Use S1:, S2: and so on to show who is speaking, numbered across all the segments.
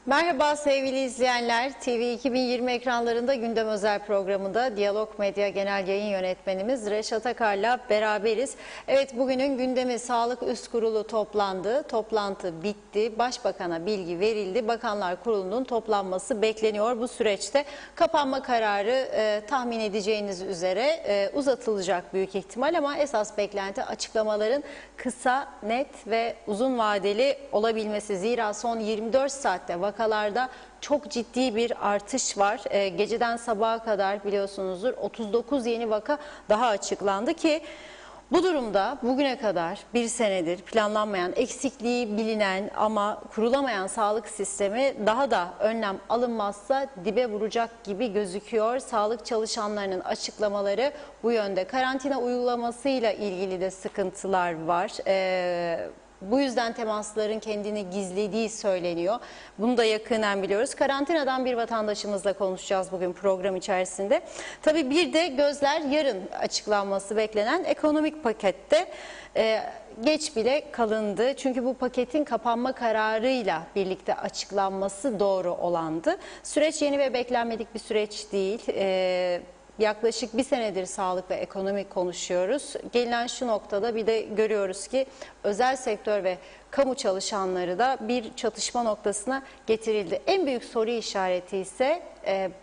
S1: Merhaba sevgili izleyenler. TV 2020 ekranlarında gündem özel programında Diyalog Medya Genel Yayın Yönetmenimiz Reşat Akar'la beraberiz. Evet, bugünün gündemi Sağlık Üst Kurulu toplandı. Toplantı bitti. Başbakan'a bilgi verildi. Bakanlar Kurulu'nun toplanması bekleniyor. Bu süreçte kapanma kararı tahmin edeceğiniz üzere uzatılacak büyük ihtimal ama esas beklenti açıklamaların kısa, net ve uzun vadeli olabilmesi. Zira son 24 saatte vakalarda çok ciddi bir artış var. Geceden sabaha kadar biliyorsunuzdur 39 yeni vaka daha açıklandı ki bu durumda bugüne kadar bir senedir planlanmayan, eksikliği bilinen ama kurulamayan sağlık sistemi daha da önlem alınmazsa dibe vuracak gibi gözüküyor. Sağlık çalışanlarının açıklamaları bu yönde. Karantina uygulamasıyla ilgili de sıkıntılar var. Bu yüzden temasların kendini gizlediği söyleniyor. Bunu da yakından biliyoruz. Karantinadan bir vatandaşımızla konuşacağız bugün program içerisinde. Tabii bir de gözler yarın açıklanması beklenen ekonomik pakette geç bile kalındı. Çünkü bu paketin kapanma kararıyla birlikte açıklanması doğru olandı. Süreç yeni ve beklenmedik bir süreç değil. Yaklaşık bir senedir sağlık ve ekonomi konuşuyoruz. Gelinen şu noktada bir de görüyoruz ki özel sektör ve kamu çalışanları da bir çatışma noktasına getirildi. En büyük soru işareti ise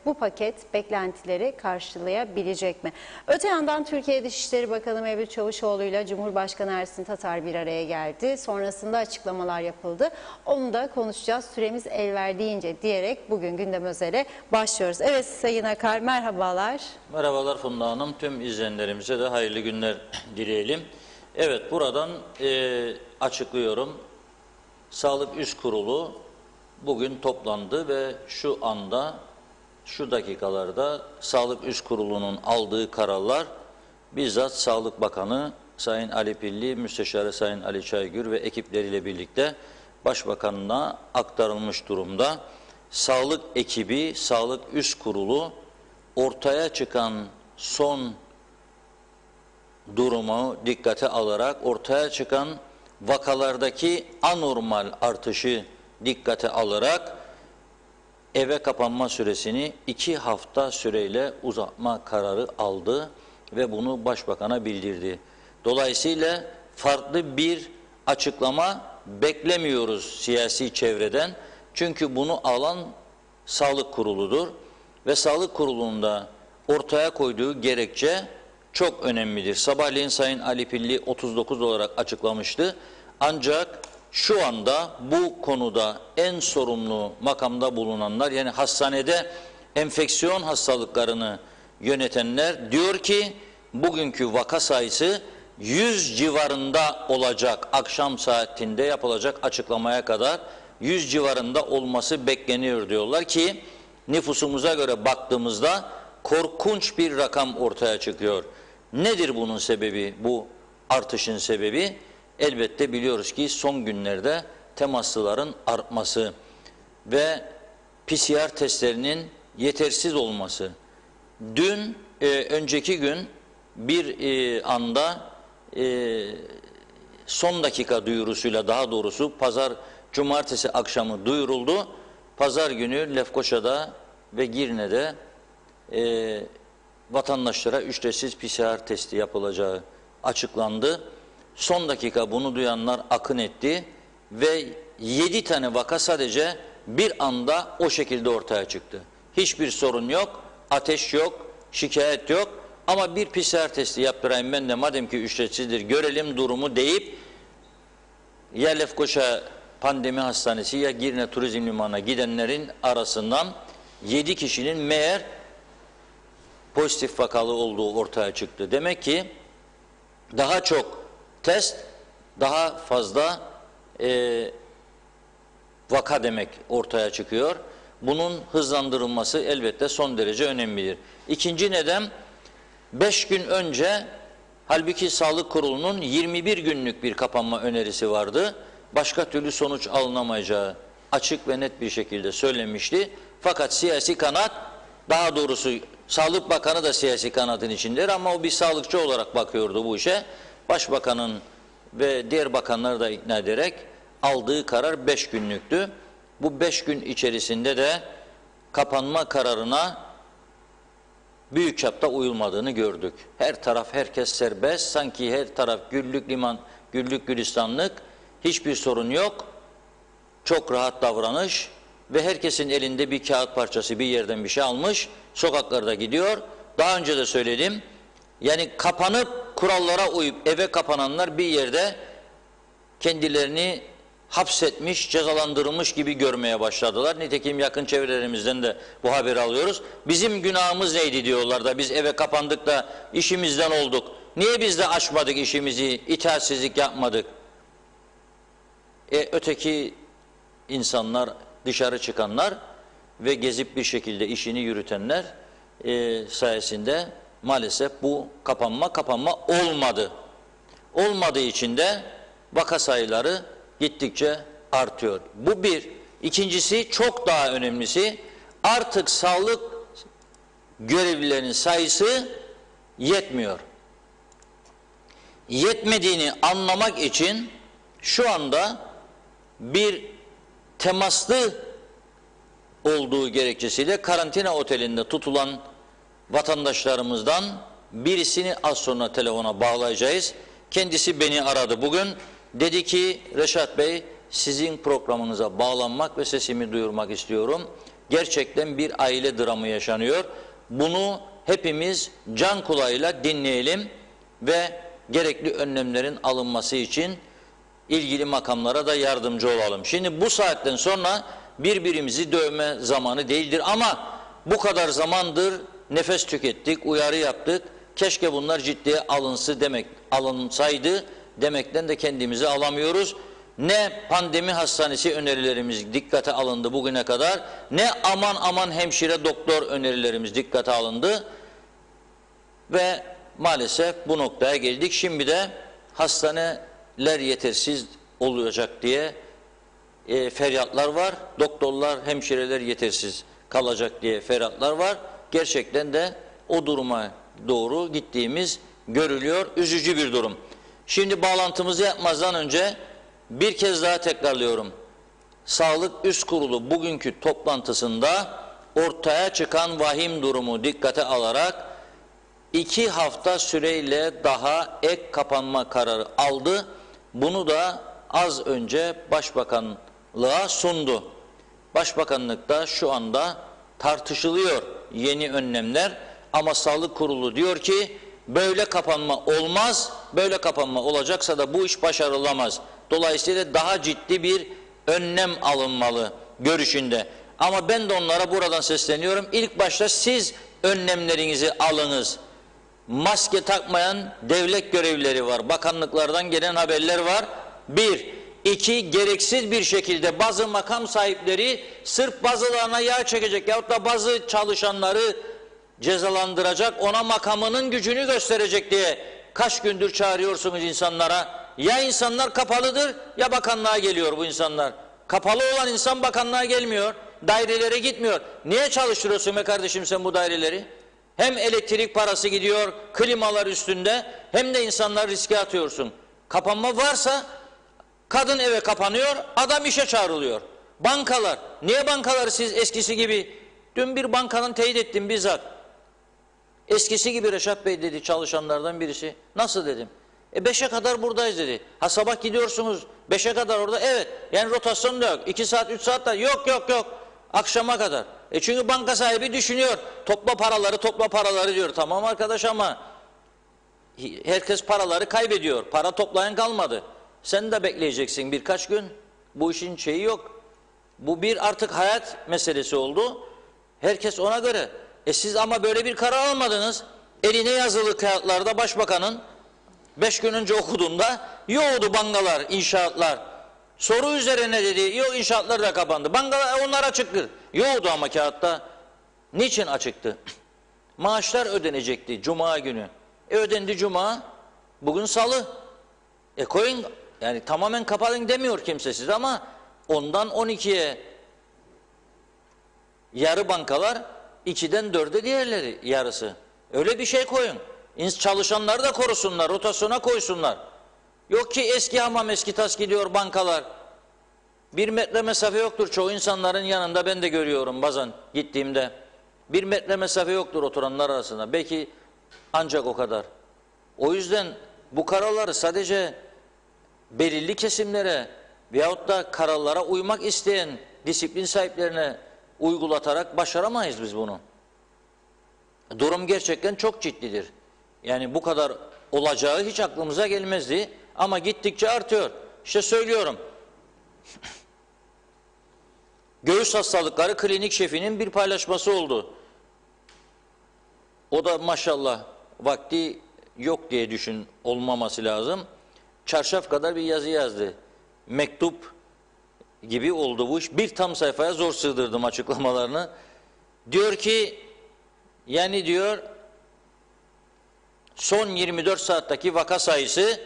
S1: bu paket beklentileri karşılayabilecek mi? Öte yandan Türkiye Dışişleri Bakanı Mevlüt Çavuşoğlu ile Cumhurbaşkanı Ersin Tatar bir araya geldi. Sonrasında açıklamalar yapıldı. Onu da konuşacağız. Süremiz el verdiğince diyerek bugün gündem özele başlıyoruz. Evet Sayın Akar, merhabalar.
S2: Merhabalar Funda Hanım. Tüm izleyenlerimize de hayırlı günler dileyelim. Evet, buradan açıklıyorum. Sağlık Üst Kurulu bugün toplandı ve şu anda, şu dakikalarda Sağlık Üst Kurulu'nun aldığı kararlar bizzat Sağlık Bakanı Sayın Ali Pilli, Müsteşarı Sayın Ali Çaygür ve ekipleriyle birlikte Başbakanına aktarılmış durumda. Sağlık ekibi, Sağlık Üst Kurulu ortaya çıkan son durumu dikkate alarak, ortaya çıkan vakalardaki anormal artışı dikkate alarak eve kapanma süresini 2 hafta süreyle uzatma kararı aldı ve bunu Başbakan'a bildirdi. Dolayısıyla farklı bir açıklama beklemiyoruz siyasi çevreden. Çünkü bunu alan Sağlık Kurulu'dur ve Sağlık Kurulu'nda ortaya koyduğu gerekçe çok önemlidir. Sabahleyin Sayın Ali Pilli 39 olarak açıklamıştı. Ancak şu anda bu konuda en sorumlu makamda bulunanlar, yani hastanede enfeksiyon hastalıklarını yönetenler diyor ki bugünkü vaka sayısı 100 civarında olacak. Akşam saatinde yapılacak açıklamaya kadar 100 civarında olması bekleniyor diyorlar ki nüfusumuza göre baktığımızda korkunç bir rakam ortaya çıkıyor. Nedir bunun sebebi, bu artışın sebebi? Elbette biliyoruz ki son günlerde temaslıların artması ve PCR testlerinin yetersiz olması. Dün, önceki gün bir anda son dakika duyurusuyla, daha doğrusu cumartesi akşamı duyuruldu. Pazar günü Lefkoşa'da ve Girne'de vatandaşlara ücretsiz PCR testi yapılacağı açıklandı. Son dakika bunu duyanlar akın etti ve 7 tane vaka sadece bir anda o şekilde ortaya çıktı. Hiçbir sorun yok, ateş yok, şikayet yok ama bir PCR testi yaptırayım ben de madem ki ücretsizdir görelim durumu deyip ya Lefkoşa Pandemi Hastanesi ya Girne Turizm Limanı'na gidenlerin arasından 7 kişinin meğer pozitif vakalı olduğu ortaya çıktı. Demek ki daha çok test, daha fazla vaka demek ortaya çıkıyor. Bunun hızlandırılması elbette son derece önemlidir. İkinci neden, 5 gün önce halbuki Sağlık Kurulu'nun 21 günlük bir kapanma önerisi vardı. Başka türlü sonuç alınamayacağı açık ve net bir şekilde söylemişti. Fakat siyasi kanat, daha doğrusu Sağlık Bakanı da siyasi kanadın içindedir ama o bir sağlıkçı olarak bakıyordu bu işe. Başbakanın ve diğer bakanları da ikna ederek aldığı karar 5 günlüktü. Bu 5 gün içerisinde de kapanma kararına büyük çapta uyulmadığını gördük. Her taraf, herkes serbest, sanki her taraf güllük liman, güllük gülistanlık, hiçbir sorun yok, çok rahat davranış ve herkesin elinde bir kağıt parçası, bir yerden bir şey almış, sokaklarda gidiyor. Daha önce de söyledim, yani kapanıp kurallara uyup eve kapananlar bir yerde kendilerini hapsetmiş, cezalandırılmış gibi görmeye başladılar. Nitekim yakın çevrelerimizden de bu haberi alıyoruz. Bizim günahımız neydi diyorlar da biz eve kapandık da işimizden olduk. Niye biz de açmadık işimizi, itaatsizlik yapmadık? Öteki insanlar, dışarı çıkanlar ve gezip bir şekilde işini yürütenler sayesinde maalesef bu kapanma olmadı. Olmadığı için de vaka sayıları gittikçe artıyor. Bu bir. İkincisi, çok daha önemlisi, artık sağlık görevlilerinin sayısı yetmiyor. Yetmediğini anlamak için şu anda bir temaslı olduğu gerekçesiyle karantina otelinde tutulan vatandaşlarımızdan birisini az sonra telefona bağlayacağız. Kendisi beni aradı bugün. Dedi ki Reşat Bey, sizin programınıza bağlanmak ve sesimi duyurmak istiyorum. Gerçekten bir aile dramı yaşanıyor. Bunu hepimiz can kulağıyla dinleyelim ve gerekli önlemlerin alınması için ilgili makamlara da yardımcı olalım. Şimdi bu saatten sonra birbirimizi dövme zamanı değildir ama bu kadar zamandır nefes tükettik, uyarı yaptık. Keşke bunlar ciddiye alınsaydı demekten de kendimizi alamıyoruz. Ne pandemi hastanesi önerilerimiz dikkate alındı bugüne kadar, ne aman aman hemşire doktor önerilerimiz dikkate alındı ve maalesef bu noktaya geldik. Şimdi de hastaneler yetersiz olacak diye feryatlar var. Doktorlar, hemşireler yetersiz kalacak diye feryatlar var. Gerçekten de o duruma doğru gittiğimiz görülüyor. Üzücü bir durum. Şimdi bağlantımızı yapmazdan önce bir kez daha tekrarlıyorum. Sağlık Üst Kurulu bugünkü toplantısında ortaya çıkan vahim durumu dikkate alarak 2 hafta süreyle daha ek kapanma kararı aldı. Bunu da az önce Başbakanlığa sundu. Başbakanlıkta şu anda tartışılıyor yeni önlemler ama Sağlık Kurulu diyor ki böyle kapanma olmaz, böyle kapanma olacaksa da bu iş başarılamaz. Dolayısıyla daha ciddi bir önlem alınmalı görüşünde. Ama ben de onlara buradan sesleniyorum. İlk başta siz önlemlerinizi alınız. Maske takmayan devlet görevlileri var. Bakanlıklardan gelen haberler var. 1. 2. Gereksiz bir şekilde bazı makam sahipleri sırf bazılarına yağ çekecek yahut da bazı çalışanları cezalandıracak, ona makamının gücünü gösterecek diye kaç gündür çağırıyorsunuz insanlara. Ya insanlar kapalıdır ya bakanlığa geliyor bu insanlar. Kapalı olan insan bakanlığa gelmiyor, dairelere gitmiyor. Niye çalıştırıyorsun be kardeşim sen bu daireleri? Hem elektrik parası gidiyor, klimalar üstünde, hem de insanları riske atıyorsun. Kapanma varsa kadın eve kapanıyor, adam işe çağrılıyor. Bankalar, niye bankaları siz eskisi gibi? Dün bir bankanın teyit ettim bizzat. Eskisi gibi Reşat Bey dedi çalışanlardan birisi. Nasıl dedim? 5'e kadar buradayız dedi. Ha sabah gidiyorsunuz 5'e kadar orada. Evet. Yani rotasyon da yok. 2 saat 3 saat da yok. Akşama kadar. Çünkü banka sahibi düşünüyor. Topla paraları diyor. Tamam arkadaş ama herkes paraları kaybediyor. Para toplayan kalmadı. Sen de bekleyeceksin birkaç gün. Bu işin şeyi yok. Bu bir artık hayat meselesi oldu. Herkes ona göre. Siz ama böyle bir karar almadınız. Eline yazılı kağıtlarda başbakanın 5 gün önce okuduğunda yoğdu bankalar, inşaatlar. Soru üzerine dedi, yok inşaatlar da kapandı. Bankalar onlar açıktır. Yoğdu ama kağıtta. Niçin açıktı? Maaşlar ödenecekti Cuma günü. Ödendi Cuma, bugün Salı. Koyun, yani tamamen kapatın demiyor kimse size ama ondan 12'ye yarı bankalar, 2'den 4'e diğerleri yarısı. Öyle bir şey koyun. Çalışanları da korusunlar, rotasyona koysunlar. Yok ki eski hamam eski tas gidiyor bankalar. Bir metre mesafe yoktur çoğu insanların yanında, ben de görüyorum bazen gittiğimde. Bir metre mesafe yoktur oturanlar arasında. Belki ancak o kadar. O yüzden bu kararları sadece belirli kesimlere veyahut da kararlara uymak isteyen disiplin sahiplerine uygulatarak başaramayız biz bunu. Durum gerçekten çok ciddidir. Yani bu kadar olacağı hiç aklımıza gelmezdi ama gittikçe artıyor. İşte söylüyorum. Göğüs hastalıkları klinik şefinin bir paylaşması oldu. O da maşallah vakti yok diye düşün, olmaması lazım. Çarşaf kadar bir yazı yazdı. Mektup gibi oldu bu iş. Bir tam sayfaya zor sığdırdım açıklamalarını. Diyor ki, yani diyor son 24 saatteki vaka sayısı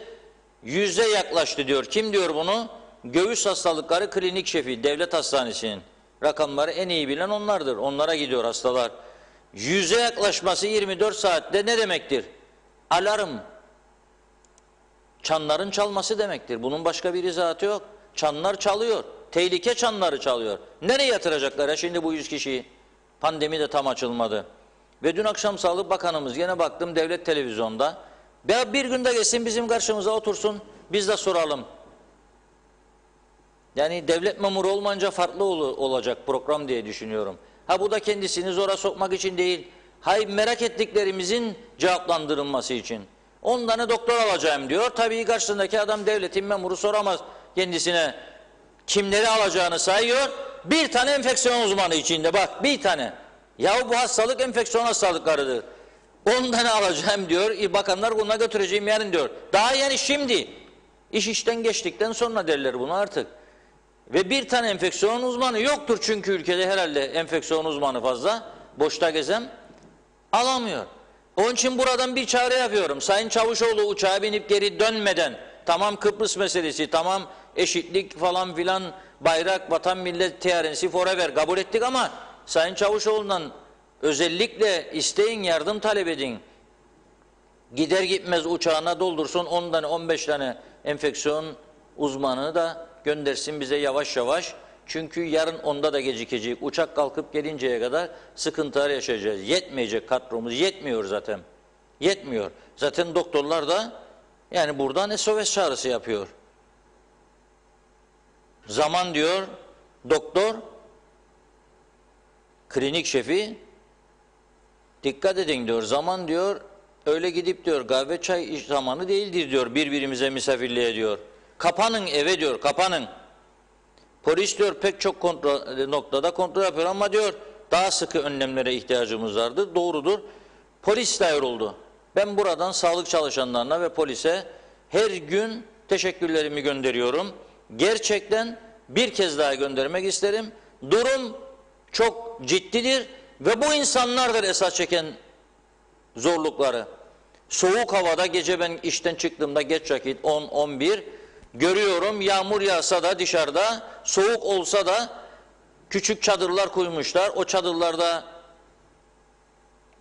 S2: 100'e yaklaştı diyor. Kim diyor bunu? Göğüs hastalıkları klinik şefi devlet hastanesinin. Rakamları en iyi bilen onlardır. Onlara gidiyor hastalar. 100'e yaklaşması 24 saatte ne demektir? Alarm. Çanların çalması demektir. Bunun başka bir izahatı yok. Çanlar çalıyor. Tehlike çanları çalıyor. Nereye yatıracaklar ya şimdi bu 100 kişiyi? Pandemi de tam açılmadı. Ve dün akşam Sağlık Bakanımız, yine baktım devlet televizyonda. Ya bir günde geçsin bizim karşımıza otursun, biz de soralım. Yani devlet memuru olmayınca farklı olacak program diye düşünüyorum. Ha bu da kendisini zora sokmak için değil. Hayır, merak ettiklerimizin cevaplandırılması için. 10 tane doktor alacağım diyor. Tabii karşısındaki adam devletin memuru soramaz kendisine. Kimleri alacağını sayıyor. Bir tane enfeksiyon uzmanı içinde, bak bir tane. Yahu bu hastalık enfeksiyon hastalıklarıdır. 10 tane alacağım diyor. Bakanlar buna götüreceğim yarın diyor. Daha yani şimdi. İş işten geçtikten sonra derler bunu artık. Ve bir tane enfeksiyon uzmanı yoktur çünkü ülkede herhalde enfeksiyon uzmanı fazla. Boşta gezen alamıyor. Onun için buradan bir çağrı yapıyorum. Sayın Çavuşoğlu uçağa binip geri dönmeden, tamam Kıbrıs meselesi, tamam eşitlik falan filan, bayrak, vatan, millet teorisi forever kabul ettik ama Sayın Çavuşoğlu'ndan özellikle isteyin, yardım talep edin. Gider gitmez uçağına doldursun 10 tane 15 tane enfeksiyon uzmanını da göndersin bize yavaş yavaş. Çünkü yarın onda da gecikecek. Uçak kalkıp gelinceye kadar sıkıntılar yaşayacağız. Yetmeyecek kadromuz. Yetmiyor zaten. Yetmiyor. Zaten doktorlar da yani buradan SOS çağrısı yapıyor. Zaman diyor doktor, klinik şefi, dikkat edin diyor. Zaman diyor öyle gidip diyor kahve çay zamanı değildir diyor, birbirimize misafirliğe diyor. Kapanın eve diyor, kapanın. Polis diyor pek çok noktada kontrol yapıyor ama diyor daha sıkı önlemlere ihtiyacımız vardır. Doğrudur. Polis de yoruldu. Ben buradan sağlık çalışanlarına ve polise her gün teşekkürlerimi gönderiyorum. Gerçekten bir kez daha göndermek isterim. Durum çok ciddidir ve bu insanlardır esas çeken zorlukları. Soğuk havada gece ben işten çıktığımda geç vakit 10-11 görüyorum, yağmur yağsa da dışarıda, soğuk olsa da küçük çadırlar koymuşlar. O çadırlarda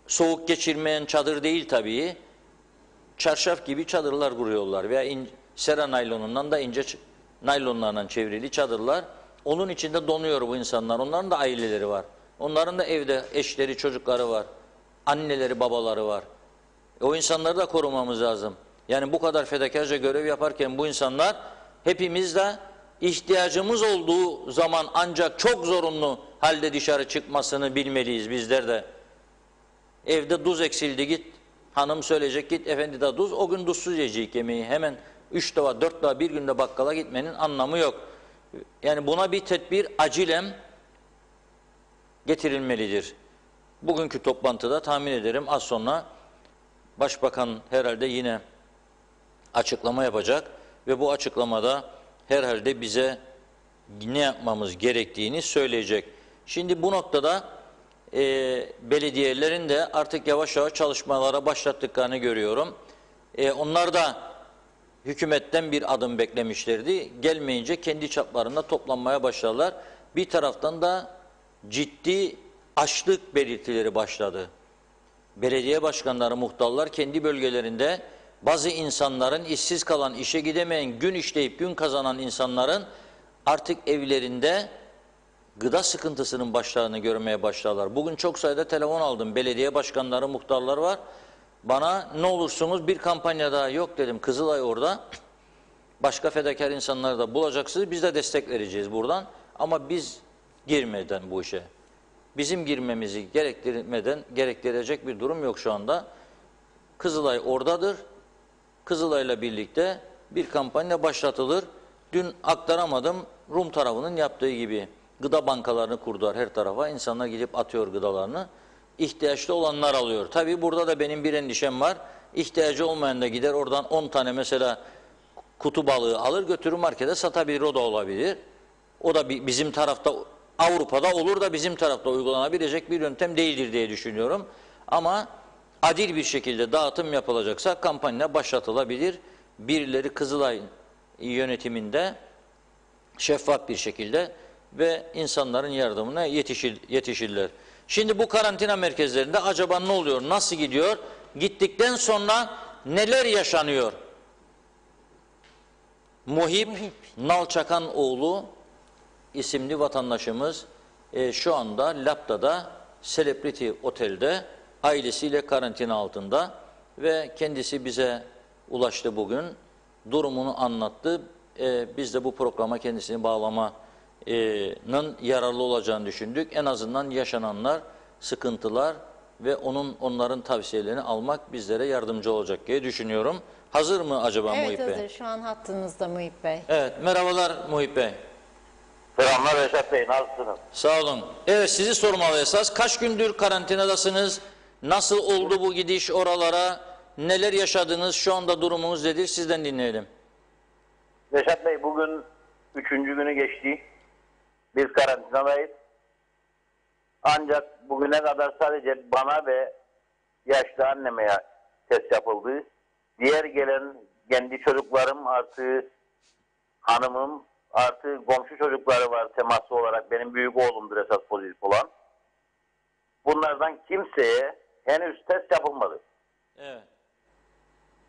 S2: soğuk geçirmeyen çadır değil tabii. Çarşaf gibi çadırlar kuruyorlar veya sera naylonundan da ince naylonlarla çevrili çadırlar. Onun içinde donuyor bu insanlar. Onların da aileleri var. Onların da evde eşleri, çocukları var. Anneleri, babaları var. O insanları da korumamız lazım. Yani bu kadar fedakarca görev yaparken bu insanlar, hepimiz de ihtiyacımız olduğu zaman ancak çok zorunlu halde dışarı çıkmasını bilmeliyiz bizler de. Evde tuz eksildi, git hanım söyleyecek, git efendi de tuz, o gün tuzsuz yiyecek yemeği. Hemen 3 defa 4 defa bir günde bakkala gitmenin anlamı yok. Yani buna bir tedbir acilen getirilmelidir. Bugünkü toplantıda tahmin ederim az sonra Başbakan herhalde yine açıklama yapacak ve bu açıklamada herhalde bize ne yapmamız gerektiğini söyleyecek. Şimdi bu noktada belediyelerin de artık yavaş yavaş çalışmalara başlattıklarını görüyorum. Onlar da hükümetten bir adım beklemişlerdi. Gelmeyince kendi çaplarında toplanmaya başladılar. Bir taraftan da ciddi açlık belirtileri başladı. Belediye başkanları, muhtarlar kendi bölgelerinde bazı insanların, işsiz kalan, işe gidemeyen, gün işleyip gün kazanan insanların artık evlerinde gıda sıkıntısının başlarını görmeye başladılar. Bugün çok sayıda telefon aldım. Belediye başkanları, muhtarlar var. Bana ne olursunuz bir kampanya daha yok dedim. Kızılay orada. Başka fedakar insanları da bulacaksınız. Biz de destek vereceğiz buradan. Ama biz girmeden bu işe. Bizim girmemizi gerektirecek bir durum yok şu anda. Kızılay oradadır. Kızılay'la birlikte bir kampanya başlatılır. Dün aktaramadım. Rum tarafının yaptığı gibi gıda bankalarını kurdular her tarafa. İnsanlar gidip atıyor gıdalarını. İhtiyaçlı olanlar alıyor. Tabii burada da benim bir endişem var. İhtiyacı olmayan da gider oradan 10 tane mesela kutu balığı alır götürür markete satabilir, o da olabilir. O da bizim tarafta, Avrupa'da olur da bizim tarafta uygulanabilecek bir yöntem değildir diye düşünüyorum. Ama adil bir şekilde dağıtım yapılacaksa kampanya başlatılabilir. Birileri Kızılay yönetiminde şeffaf bir şekilde ve insanların yardımına yetişirler. Şimdi bu karantina merkezlerinde acaba ne oluyor, nasıl gidiyor? Gittikten sonra neler yaşanıyor? Muhip Nalçakanoğlu isimli vatandaşımız şu anda Lapta'da Celebrity Otel'de ailesiyle karantina altında ve kendisi bize ulaştı bugün. Durumunu anlattı. Biz de bu programa kendisini bağlamanın yararlı olacağını düşündük. En azından yaşananlar, sıkıntılar ve onların tavsiyelerini almak bizlere yardımcı olacak diye düşünüyorum. Hazır mı acaba
S1: Evet,
S2: Muhip Bey?
S1: hazır. Evet, şu an hattınızda Muhip Bey.
S2: Evet, merhabalar Muhip Bey.
S3: Selamlar Reşat Bey, nasılsınız?
S2: Sağ olun. Evet, sizi sormalı esas. Kaç gündür karantinadasınız? Nasıl oldu bu gidiş oralara? Neler yaşadınız? Şu anda durumunuz nedir? Sizden dinleyelim.
S3: Reşat Bey, bugün 3. günü geçti. Biz karantinadayız. Ancak bugüne kadar sadece bana ve yaşlı anneme test yapıldı. Diğer gelen kendi çocuklarım artı hanımım artı komşu çocukları var temaslı olarak. Benim büyük oğlumdur esas pozitif olan. Bunlardan kimseye henüz test yapılmadı.
S2: Evet.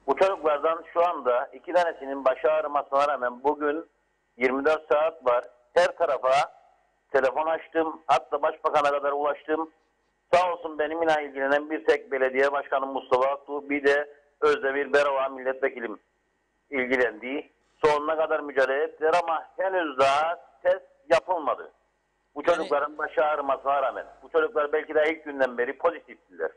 S3: Bu çocuklardan şu anda 2 tanesinin başı ağrımasına rağmen bugün 24 saat var. Her tarafa telefon açtım. Hatta başbakana kadar ulaştım. Sağ olsun benimle ilgilenen bir tek belediye başkanı Mustafa Aktuğ, bir de Özdemir Berova milletvekilim ilgilendi. Sonuna kadar mücadele ettiler ama henüz daha test yapılmadı. Bu çocukların başı ağrımasına rağmen. Bu çocuklar belki de ilk günden beri pozitiftiler.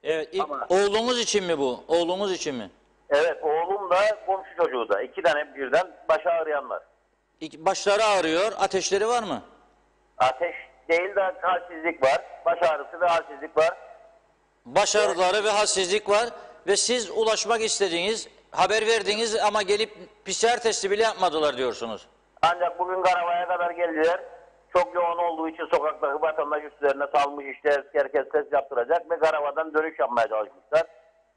S2: Evet,
S3: Ama-
S2: oğlunuz için mi bu? Oğlunuz için mi?
S3: Evet, oğlum da komşu çocuğu da. 2 tane birden başı ağrıyan var.
S2: Başları ağrıyor, ateşleri var mı?
S3: Ateş değil de halsizlik var. Baş ağrısı ve halsizlik var.
S2: Baş ağrıları ve halsizlik var ve siz ulaşmak istediğiniz, haber verdiğiniz ama gelip PCR testi bile yapmadılar diyorsunuz.
S3: Ancak bugün Garava'ya kadar geldiler. Çok yoğun olduğu için sokaktaki vatandaş üstlerine salmış, işte herkes test yaptıracak ve Garava'dan dönüş yapmaya çalışmışlar.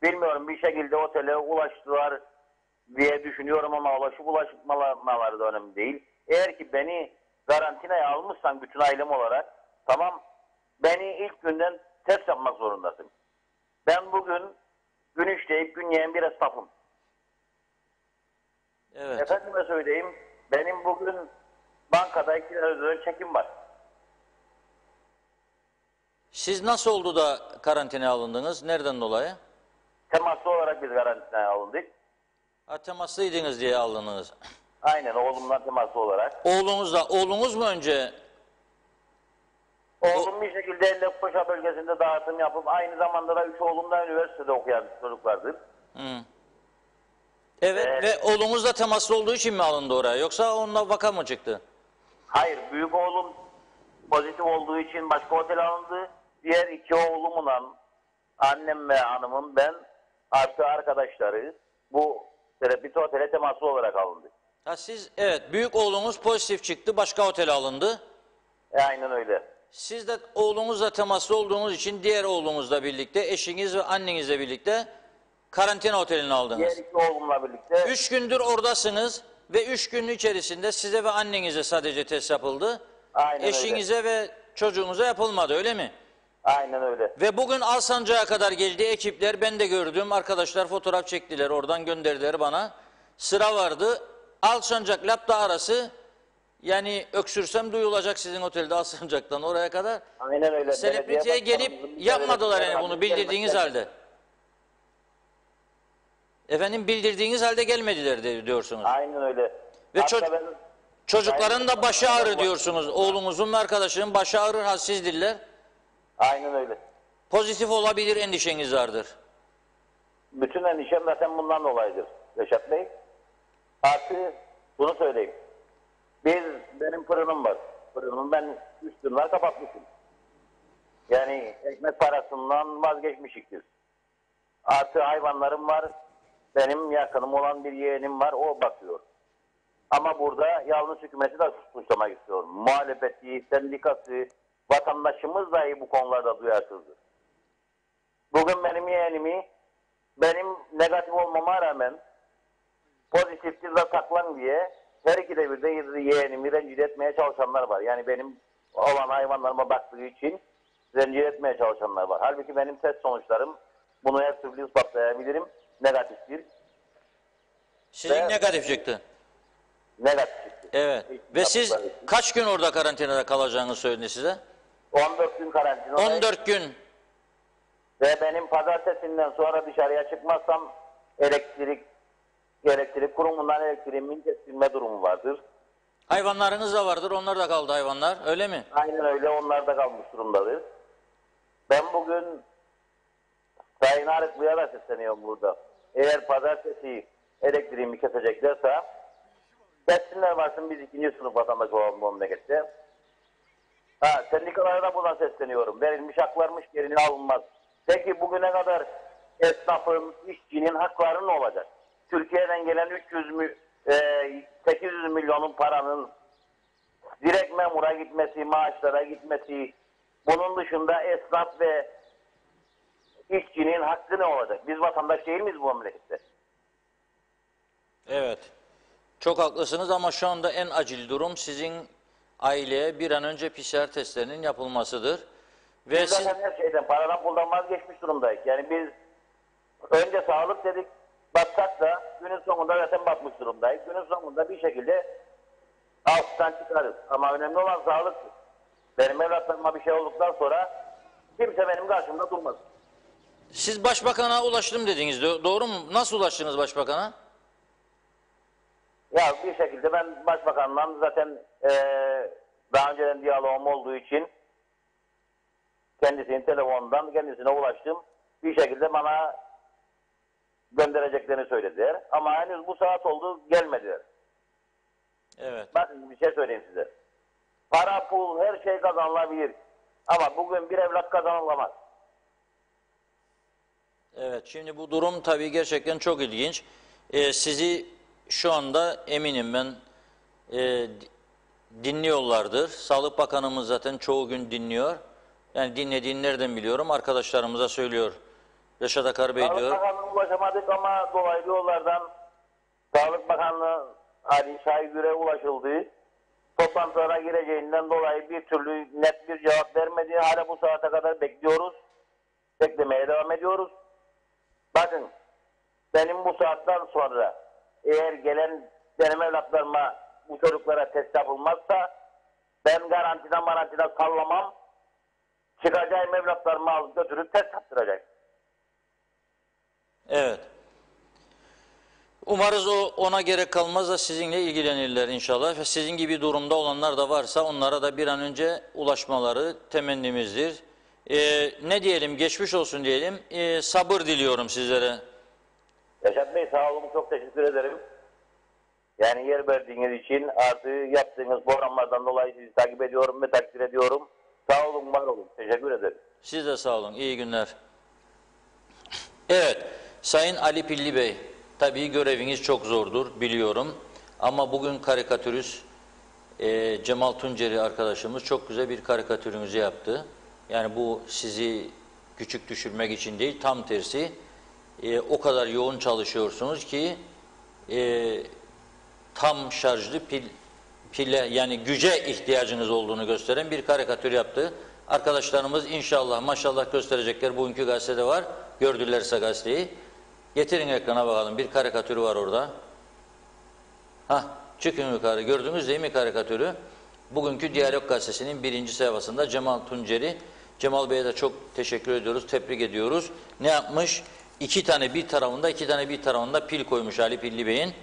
S3: Bilmiyorum, bir şekilde otele ulaştılar diye düşünüyorum ama ulaşmamaları da önemli değil. Eğer ki beni karantinaya almışsan bütün ailem olarak, tamam, beni ilk günden test yapmak zorundasın. Ben bugün gün işleyip gün yiyen bir esnafım.
S2: Evet.
S3: Efendime söyleyeyim, benim bugün bankada 2 lira çekim var.
S2: Siz nasıl oldu da karantinaya alındınız? Nereden dolayı?
S3: Temaslı olarak biz karantinaya alındık.
S2: Ha, temaslıydınız diye alındınız.
S3: Aynen, oğlumla temaslı olarak.
S2: Oğlunuz mu önce?
S3: Oğlum bir şekilde Lefkoşa bölgesinde dağıtım yapıp aynı zamanda da 3 oğlum da üniversitede okuyan çocuklardır.
S2: Hı. Evet, ve oğlunuz da temaslı olduğu için mi alındı oraya? Yoksa onunla vaka mı çıktı?
S3: Hayır, büyük oğlum pozitif olduğu için başka otel alındı. Diğer 2 oğlumla annem ve hanımım, ben artı arkadaşları bu terapiti otele temaslı olarak alındı.
S2: Ha, siz, evet, büyük oğlunuz pozitif çıktı, başka otele alındı.
S3: Aynen öyle.
S2: Siz de oğlunuzla temaslı olduğunuz için diğer oğlunuzla birlikte, eşiniz ve annenizle birlikte karantina oteline aldınız.
S3: Diğer 2 oğlumla birlikte
S2: 3 gündür oradasınız ve 3 gün içerisinde size ve annenize sadece test yapıldı.
S3: Aynen öyle.
S2: Eşinize ve çocuğunuza yapılmadı, öyle mi?
S3: aynen öyle.
S2: Ve bugün Alsancak'a kadar geldi ekipler, ben de gördüm. Arkadaşlar fotoğraf çektiler, oradan gönderdiler bana. Sıra vardı. Alsancak Lapta arası Yani öksürsem duyulacak sizin otelde Alsancak'tan oraya kadar.
S3: Aynen öyle.
S2: Selebritiye gelip yapmadılar yani bunu bildirdiğiniz halde. Efendim bildirdiğiniz halde gelmediler diyorsunuz.
S3: Aynen öyle.
S2: Ve
S3: Hatta ben-
S2: çocukların da başı ağrır diyorsunuz. Oğlunuzun ve arkadaşının başı ağrır, halsizdirler.
S3: Aynen öyle.
S2: Pozitif olabilir endişeniz vardır.
S3: Bütün endişem zaten bundan dolayıdır Reşat Bey. Artı bunu söyleyeyim. Benim fırınım var. Fırınımı ben 3 yıllar kapatmışım. Yani ekmek parasından vazgeçmişiktir. Artı hayvanlarım var. Benim yakınım olan bir yeğenim var. O bakıyor. Ama burada yalnız hükümeti de suçlamak istiyorum. Muhalefeti, sendikası, vatandaşımız dahi bu konularda duyarsızdır. Bugün benim yeğenimi benim negatif olmama rağmen pozitiftir de saklan diye her ikide bir de yeğenimi rencide etmeye çalışanlar var. Yani benim olan hayvanlarıma baktığı için rencide etmeye çalışanlar var. Halbuki benim test sonuçlarım bunu her türlü ispatlayabilirim. Negatiftir.
S2: Sizin negatif çıktı.
S3: Negatif çıktı.
S2: Evet. Ve siz kaç gün orada karantinada kalacağını söyledi size?
S3: 14 gün karantina.
S2: 14 gün.
S3: Ve benim pazartesinden sonra dışarıya çıkmazsam elektrik kurumundan elektriğimin kesilme durumu vardır.
S2: Hayvanlarınız da vardır. Onlar da kaldı hayvanlar. Öyle mi?
S3: Aynen öyle, onlar da kalmış durumdadır. Ben bugün Sayın Arıklı'ya da sesleniyorum burada. Eğer pazartesi elektriğimi keseceklerse kessinler varsın, biz 2. sınıf vatandaş olan bu memlekette. Sendikalara da buradan sesleniyorum. Verilmiş haklarmış yerine alınmaz. Peki bugüne kadar esnafın, işçinin hakları ne olacak? Türkiye'den gelen 800 milyonun paranın direkt memura gitmesi, maaşlara gitmesi, bunun dışında esnaf ve işçinin hakkı ne olacak? Biz vatandaş değil miyiz bu memlekette?
S2: Evet. Çok haklısınız ama şu anda en acil durum sizin aileye bir an önce PCR testlerinin yapılmasıdır. Ve
S3: Biz zaten her şeyden, paradan puldan vazgeçmiş durumdayız. Yani biz önce sağlık dedik, batsak da günün sonunda zaten batmış durumdayız. Günün sonunda bir şekilde alttan çıkarız. Ama önemli olan sağlıktır. Benim evlatlarıma bir şey olduktan sonra kimse benim karşımda durmaz.
S2: siz başbakana ulaştım dediniz. Doğru mu? Nasıl ulaştınız başbakana?
S3: Ya bir şekilde ben başbakanla zaten daha önceden diyalogum olduğu için kendisinin telefonundan kendisine ulaştım. Bir şekilde bana göndereceklerini söylediler. Ama henüz bu saat oldu, gelmediler.
S2: Evet.
S3: Bakın bir şey söyleyeyim size. Para, pul, her şey kazanılabilir. Ama bugün bir evlat kazanılamaz.
S2: Evet. Şimdi bu durum tabii gerçekten çok ilginç. Sizi şu anda eminim ben dinliyorlardır. Sağlık Bakanımız zaten çoğu gün dinliyor. Yani dinlediğini nereden biliyorum? Arkadaşlarımıza söylüyor. Reşat Akar Bey
S3: Sağlık
S2: diyor.
S3: Bakanlığı'na ulaşamadık ama dolaylı yollardan Sağlık Bakanlığı Ali Şahigür'e ulaşıldı. Toplantılara gireceğinden dolayı bir türlü net bir cevap vermedi. Hala bu saate kadar bekliyoruz. Beklemeye devam ediyoruz. Bakın, benim bu saatten sonra eğer gelen benim evlatlarıma, bu çocuklara test yapılmazsa ben garantiden sallamam. Çıkacağım evlatlarımı alıp götürüp test yaptıracak.
S2: Evet. Umarız ona gerek kalmaz da sizinle ilgilenirler inşallah. Ve sizin gibi durumda olanlar da varsa onlara da bir an önce ulaşmaları temennimizdir. Ne diyelim, geçmiş olsun diyelim. Sabır diliyorum sizlere.
S3: Reşat Bey, sağ olun, çok teşekkür ederim. Yani yer verdiğiniz için, artı yaptığınız programlardan dolayı sizi takip ediyorum ve takdir ediyorum. Sağ olun, var olun. Teşekkür ederim.
S2: Siz de sağ olun. İyi günler. Evet, Sayın Ali Pilli Bey, tabii göreviniz çok zordur biliyorum. Ama bugün karikatürist Cemal Tunceli arkadaşımız çok güzel bir karikatürünüzü yaptı. Yani bu sizi küçük düşürmek için değil, tam tersi. O kadar yoğun çalışıyorsunuz ki tam şarjlı pile yani güce ihtiyacınız olduğunu gösteren bir karikatür yaptı. Arkadaşlarımız inşallah maşallah gösterecekler. Bugünkü gazetede var. Gördülerse gazeteyi. Getirin ekrana bakalım. Bir karikatürü var orada. Hah. çıkın yukarı. Gördünüz değil mi karikatürü? Bugünkü Diyalog Gazetesi'nin 1. sayfasında Cemal Tunceli. Cemal Bey'e de çok teşekkür ediyoruz, tebrik ediyoruz. Ne yapmış? 2 tane bir tarafında, 2 tane bir tarafında pil koymuş Ali Pilli Bey'in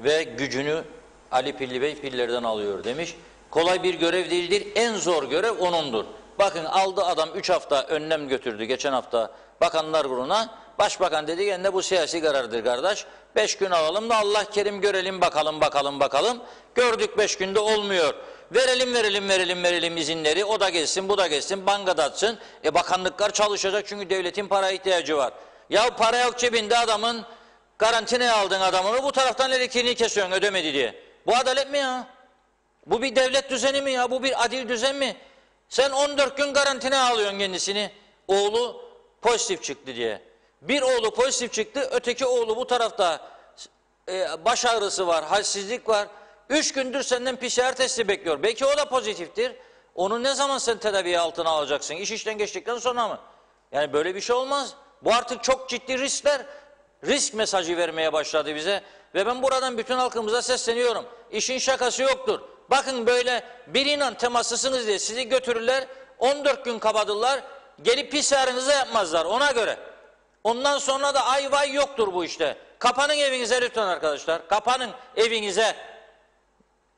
S2: ve gücünü Ali Pilli Bey pillerden alıyor demiş. Kolay bir görev değildir, en zor görev onundur. Bakın aldı adam 3 hafta önlem götürdü geçen hafta Bakanlar Kurulu'na. Başbakan dedi ki bu siyasi karardır kardeş. 5 gün alalım da Allah kerim görelim bakalım. Gördük 5 günde olmuyor. Verelim izinleri. O da geçsin, bu da geçsin, banka da atsın. Bakanlıklar çalışacak çünkü devletin para ihtiyacı var. Ya para yok cebinde adamın, karantinaya aldın adamını, bu taraftan elektriğini kesiyorsun ödemedi diye. Bu adalet mi ya? Bu bir devlet düzeni mi ya? Bu bir adil düzen mi? Sen 14 gün karantinaya alıyorsun kendisini. Oğlu pozitif çıktı diye. Bir oğlu pozitif çıktı, öteki oğlu bu tarafta baş ağrısı var, halsizlik var. 3 gündür senden PCR testi bekliyor. Belki o da pozitiftir. Onu ne zaman sen tedavi altına alacaksın? İş işten geçtikten sonra mı? Yani böyle bir şey olmaz. Bu artık çok ciddi riskler. Risk mesajı vermeye başladı bize. Ve ben buradan bütün halkımıza sesleniyorum. İşin şakası yoktur. Bakın böyle biriyle temaslısınız diye sizi götürürler. 14 gün kapatırlar. Gelip PCR'ınızı yapmazlar ona göre. Ondan sonra da ay vay yoktur bu işte. Kapanın evinize lütfen arkadaşlar. Kapanın evinize.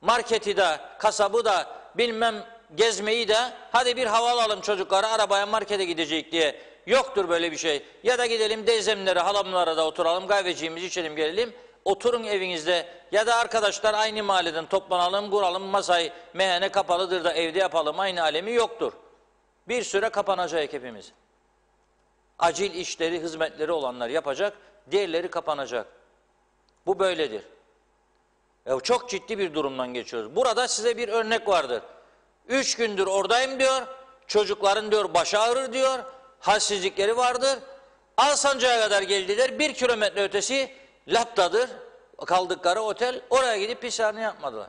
S2: Marketi de, kasabı da, bilmem gezmeyi de, hadi bir hava alalım çocukları, arabaya markete gidecek diye. Yoktur böyle bir şey. Ya da gidelim teyzemlere, halamlara da oturalım, kahveciğimizi içelim gelelim. Oturun evinizde ya da arkadaşlar aynı mahalleden toplanalım, kuralım masayı, meyhane kapalıdır da evde yapalım, aynı alemi yoktur. Bir süre kapanacak hepimiz. Acil işleri, hizmetleri olanlar yapacak, diğerleri kapanacak. Bu böyledir. Çok ciddi bir durumdan geçiyoruz. Burada size bir örnek vardır. 3 gündür oradayım diyor, çocukların diyor başı ağrır diyor, halsizlikleri vardır. Alsancak'a kadar geldiler, 1 kilometre ötesi Lapta'dır, kaldıkları otel, oraya gidip PCR'ını yapmadılar.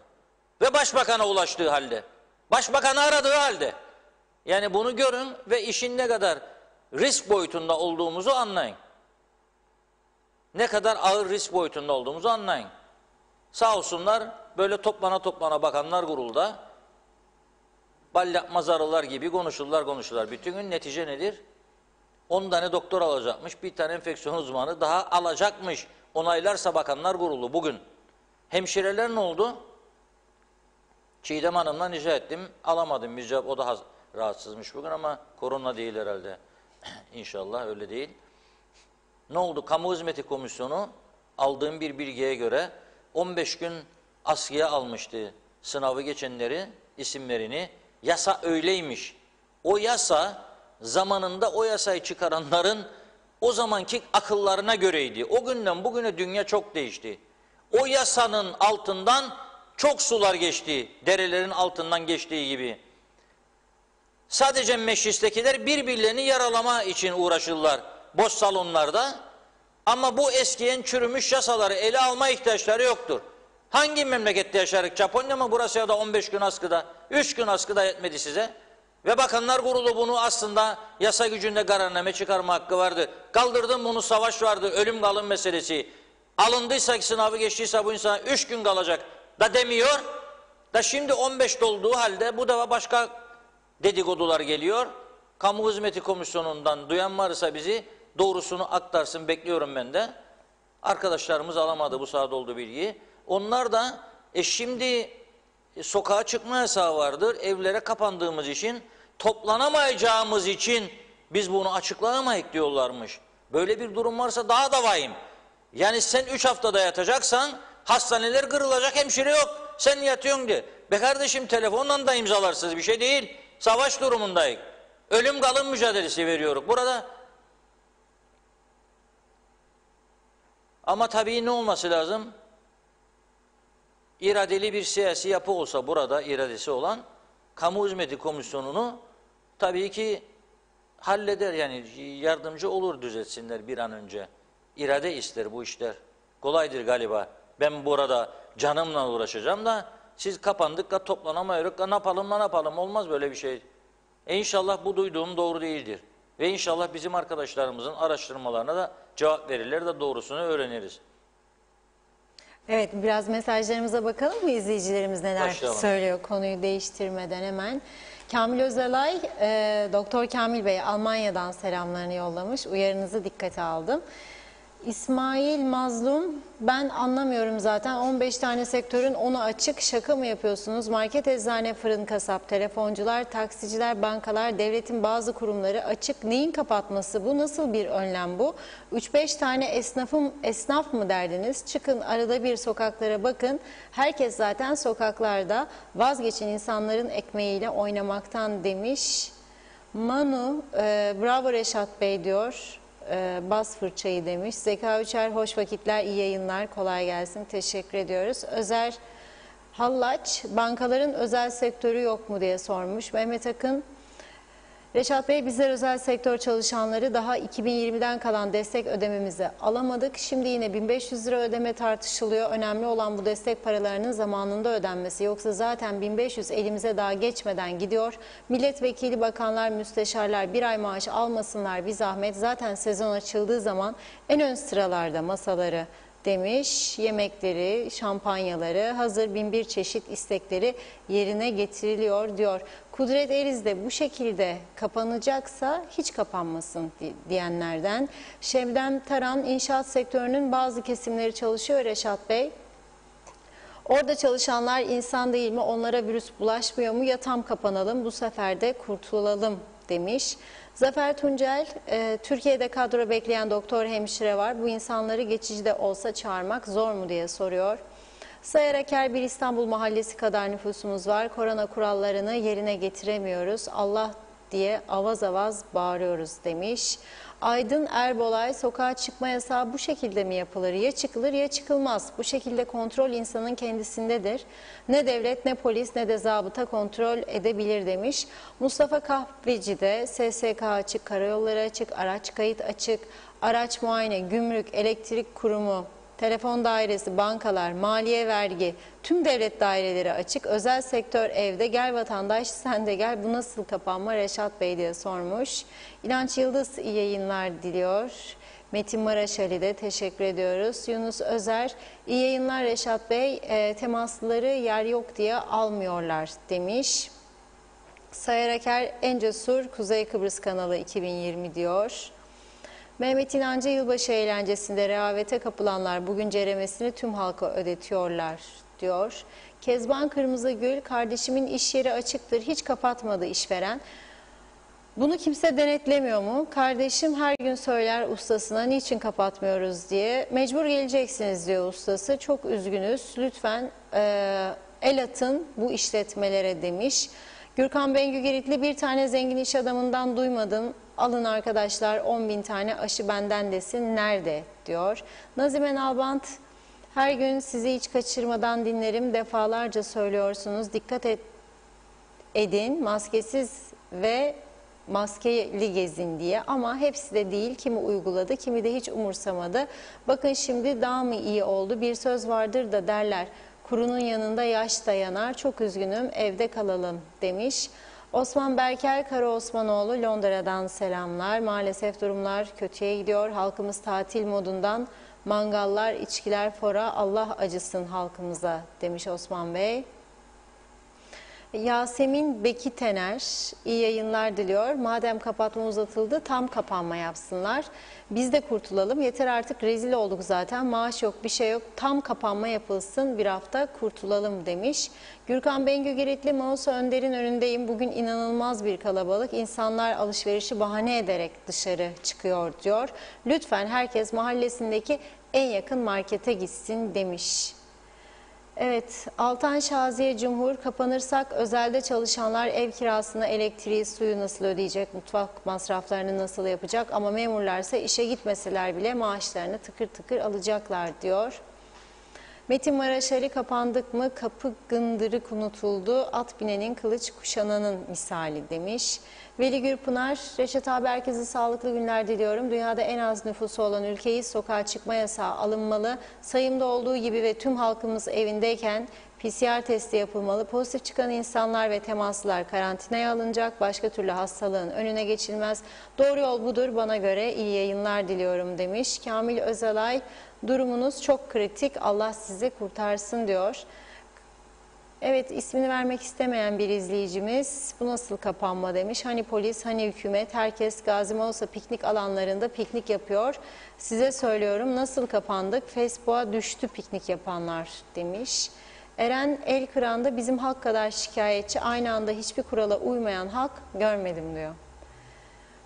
S2: Ve başbakana ulaştığı halde, başbakanı aradığı halde. Yani bunu görün ve işin ne kadar risk boyutunda olduğumuzu anlayın. Ne kadar ağır risk boyutunda olduğumuzu anlayın. Sağ olsunlar böyle toplana Bakanlar Kurulu'da bal yapmaz arılar gibi konuşurlar. Bütün gün netice nedir? 10 tane doktor alacakmış, bir tane enfeksiyon uzmanı daha alacakmış. Onaylarsa Bakanlar Kurulu bugün. Hemşireler ne oldu? Çiğdem Hanım'dan rica ettim, alamadım bir cevap. O da rahatsızmış bugün ama korona değil herhalde. İnşallah öyle değil. Ne oldu? Kamu Hizmeti Komisyonu aldığım bir bilgiye göre 15 gün askıya almıştı sınavı geçenleri, isimlerini. Yasa öyleymiş. O yasa zamanında o yasayı çıkaranların o zamanki akıllarına göreydi. O günden bugüne dünya çok değişti. O yasanın altından çok sular geçti. Derelerin altından geçtiği gibi. Sadece meclistekiler birbirlerini yaralama için uğraşırlar boş salonlarda. Ama bu eskiyen çürümüş yasaları ele alma ihtiyaçları yoktur. Hangi memlekette yaşarık? Japonya mı burası ya da 15 gün askıda? 3 gün askıda yetmedi size. Ve Bakanlar Kurulu bunu aslında yasa gücünde kararname çıkarma hakkı vardı. Kaldırdım bunu, savaş vardı, ölüm kalım meselesi. Alındıysa ki sınavı geçtiyse bu insana 3 gün kalacak da demiyor. Da şimdi 15 dolduğu halde bu defa başka dedikodular geliyor. Kamu Hizmeti Komisyonu'ndan duyan varsa bizi doğrusunu aktarsın, bekliyorum ben de. Arkadaşlarımız alamadı bu saat olduğu bilgiyi. Onlar da şimdi sokağa çıkma yasağı vardır. Evlere kapandığımız için, toplanamayacağımız için biz bunu açıklayamayız diyorlarmış. Böyle bir durum varsa daha da vahim. Yani sen 3 haftada yatacaksan hastaneler kırılacak, hemşire yok. Sen yatıyorsun diye. Be kardeşim telefonla da imzalarsınız, bir şey değil. Savaş durumundayız. Ölüm kalım mücadelesi veriyoruz burada. Ama tabii ne olması lazım? İradeli bir siyasi yapı olsa burada iradesi olan Kamu Hizmeti Komisyonu'nu tabii ki halleder, yani yardımcı olur, düzeltsinler bir an önce. İrade ister bu işler. Kolaydır galiba. Ben burada canımla uğraşacağım da siz kapandık da toplanamıyoruz da ne yapalım olmaz böyle bir şey. İnşallah bu duyduğum doğru değildir. Ve inşallah bizim arkadaşlarımızın araştırmalarına da cevap verirler de doğrusunu öğreniriz.
S1: Evet, biraz mesajlarımıza bakalım mı, izleyicilerimiz neler
S2: Başlayalım.
S1: söylüyor konuyu değiştirmeden hemen. Kamil Özalay, Doktor Kamil Bey Almanya'dan selamlarını yollamış. Uyarınızı dikkate aldım. İsmail Mazlum, ben anlamıyorum zaten 15 tane sektörün 10'u açık, şaka mı yapıyorsunuz? Market, eczane, fırın, kasap, telefoncular, taksiciler, bankalar, devletin bazı kurumları açık. Neyin kapatması bu? Nasıl bir önlem bu? 3-5 tane esnaf mı derdiniz? Çıkın arada bir sokaklara bakın. Herkes zaten sokaklarda. Vazgeçin insanların ekmeğiyle oynamaktan demiş. Manu, bravo Reşat Bey diyor. Bas fırçayı demiş. Zeka Üçer, hoş vakitler, iyi yayınlar, kolay gelsin. Teşekkür ediyoruz. Özer Hallaç, bankaların özel sektörü yok mu diye sormuş. Mehmet Akın, Reşat Bey, bizler özel sektör çalışanları daha 2020'den kalan destek ödememizi alamadık. Şimdi yine 1500 lira ödeme tartışılıyor. Önemli olan bu destek paralarının zamanında ödenmesi. Yoksa zaten 1500 elimize daha geçmeden gidiyor. Milletvekili, bakanlar, müsteşarlar bir ay maaş almasınlar bir zahmet. Zaten sezon açıldığı zaman en ön sıralarda masaları demiş. Yemekleri, şampanyaları, hazır 1001 çeşit istekleri yerine getiriliyor diyor. Kudret Eriz de bu şekilde kapanacaksa hiç kapanmasın diyenlerden. Şebnem Taran, inşaat sektörünün bazı kesimleri çalışıyor Reşat Bey. Orada çalışanlar insan değil mi? Onlara virüs bulaşmıyor mu? Ya tam kapanalım, bu sefer de kurtulalım demiş. Zafer Tuncel, Türkiye'de kadro bekleyen doktor hemşire var. Bu insanları geçici de olsa çağırmak zor mu diye soruyor. Sayar Aker, bir İstanbul mahallesi kadar nüfusumuz var. Korona kurallarını yerine getiremiyoruz. Allah diye avaz avaz bağırıyoruz demiş. Aydın Erbolay, sokağa çıkma yasağı bu şekilde mi yapılır? Ya çıkılır ya çıkılmaz. Bu şekilde kontrol insanın kendisindedir. Ne devlet, ne polis, ne de zabıta kontrol edebilir demiş. Mustafa Kahveci de SSK açık, karayolları açık, araç kayıt açık, araç muayene, gümrük, elektrik kurumu, telefon dairesi, bankalar, maliye, vergi, tüm devlet daireleri açık. Özel sektör evde. Gel vatandaş sen de gel. Bu nasıl kapanma Reşat Bey diye sormuş. İnanç Yıldız iyi yayınlar diliyor. Metin Maraş Ali de teşekkür ediyoruz. Yunus Özer, iyi yayınlar Reşat Bey. Temasları yer yok diye almıyorlar demiş. Sayar Aker, en cesur Kuzey Kıbrıs kanalı 2020 diyor. Mehmet İnancı, yılbaşı eğlencesinde rehavete kapılanlar bugün ceremesini tüm halka ödetiyorlar diyor. Kezban Kırmızıgül, kardeşimin iş yeri açıktır, hiç kapatmadı işveren. Bunu kimse denetlemiyor mu? Kardeşim her gün söyler ustasına niçin kapatmıyoruz diye. Mecbur geleceksiniz diyor ustası. Çok üzgünüz. Lütfen el atın bu işletmelere demiş. Gürkan Bengü Giritli, bir tane zengin iş adamından duymadım. Alın arkadaşlar 10.000 tane aşı benden desin nerede diyor. Nazime Nalbant, her gün sizi hiç kaçırmadan dinlerim. Defalarca söylüyorsunuz dikkat edin maskesiz ve maskeli gezin diye, ama hepsi de değil. Kimi uyguladı, kimi de hiç umursamadı. Bakın şimdi daha mı iyi oldu? Bir söz vardır da derler, kurunun yanında yaş da yanar. Çok üzgünüm, evde kalalım demiş. Osman Berker Kara Osmanoğlu, Londra'dan selamlar. Maalesef durumlar kötüye gidiyor. Halkımız tatil modundan, mangallar, içkiler fora, Allah acısın halkımıza demiş Osman Bey. Yasemin Beki Tener, iyi yayınlar diliyor. Madem kapatma uzatıldı, tam kapanma yapsınlar. Biz de kurtulalım. Yeter artık, rezil olduk zaten. Maaş yok, bir şey yok. Tam kapanma yapılsın, bir hafta kurtulalım demiş. Gürkan Bengü Giritli, Mausa Önder'in önündeyim. Bugün inanılmaz bir kalabalık. İnsanlar alışverişi bahane ederek dışarı çıkıyor diyor. Lütfen herkes mahallesindeki en yakın markete gitsin demiş. Evet, Altan Şaziye Cumhur, kapanırsak özelde çalışanlar ev kirasını, elektriği, suyu nasıl ödeyecek, mutfak masraflarını nasıl yapacak, ama memurlarsa işe gitmeseler bile maaşlarını tıkır tıkır alacaklar diyor. Metin Maraş Ali, kapandık mı kapı gındırık unutuldu, at binenin kılıç kuşananın misali demiş. Veli Gürpınar, Reşat abi herkese sağlıklı günler diliyorum. Dünyada en az nüfusu olan ülkeyi, sokağa çıkma yasağı alınmalı. Sayımda olduğu gibi ve tüm halkımız evindeyken PCR testi yapılmalı. Pozitif çıkan insanlar ve temaslılar karantinaya alınacak. Başka türlü hastalığın önüne geçilmez. Doğru yol budur bana göre. İyi yayınlar diliyorum demiş. Kamil Özalay, durumunuz çok kritik. Allah sizi kurtarsın diyor. Evet, ismini vermek istemeyen bir izleyicimiz bu nasıl kapanma demiş. Hani polis, hani hükümet, herkes Gazi Mausa piknik alanlarında piknik yapıyor. Size söylüyorum, nasıl kapandık? Facebook'a düştü piknik yapanlar demiş. Eren Elkıran'da bizim halk kadar şikayetçi, aynı anda hiçbir kurala uymayan halk görmedim diyor.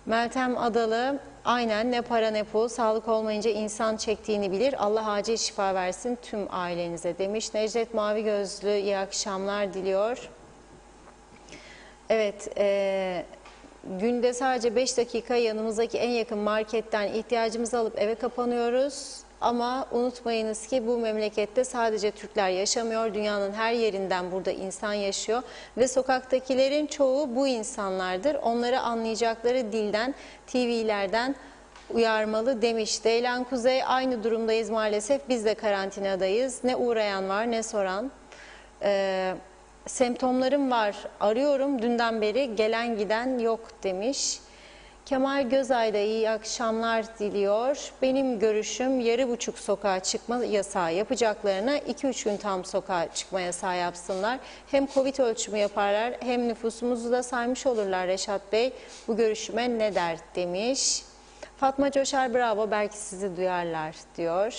S1: Meltem Adalı, aynen, ne para ne pul, sağlık olmayınca insan çektiğini bilir. Allah acil şifa versin tüm ailenize demiş. Necdet Mavi Gözlü iyi akşamlar diliyor. Evet, günde sadece 5 dakika yanımızdaki en yakın marketten ihtiyacımızı alıp eve kapanıyoruz. Ama unutmayınız ki bu memlekette sadece Türkler yaşamıyor. Dünyanın her yerinden burada insan yaşıyor. Ve sokaktakilerin çoğu bu insanlardır. Onları anlayacakları dilden, TV'lerden uyarmalı demiş. Deylan Kuzey, aynı durumdayız maalesef. Biz de karantinadayız. Ne uğrayan var ne soran. Semptomlarım var, arıyorum, dünden beri gelen giden yok demiş. Kemal Gözay da iyi akşamlar diliyor. Benim görüşüm yarı buçuk sokağa çıkma yasağı yapacaklarına 2-3 gün tam sokağa çıkma yasağı yapsınlar. Hem Covid ölçümü yaparlar hem nüfusumuzu da saymış olurlar. Reşat Bey bu görüşüme ne der demiş. Fatma Coşar, bravo, belki sizi duyarlar diyor.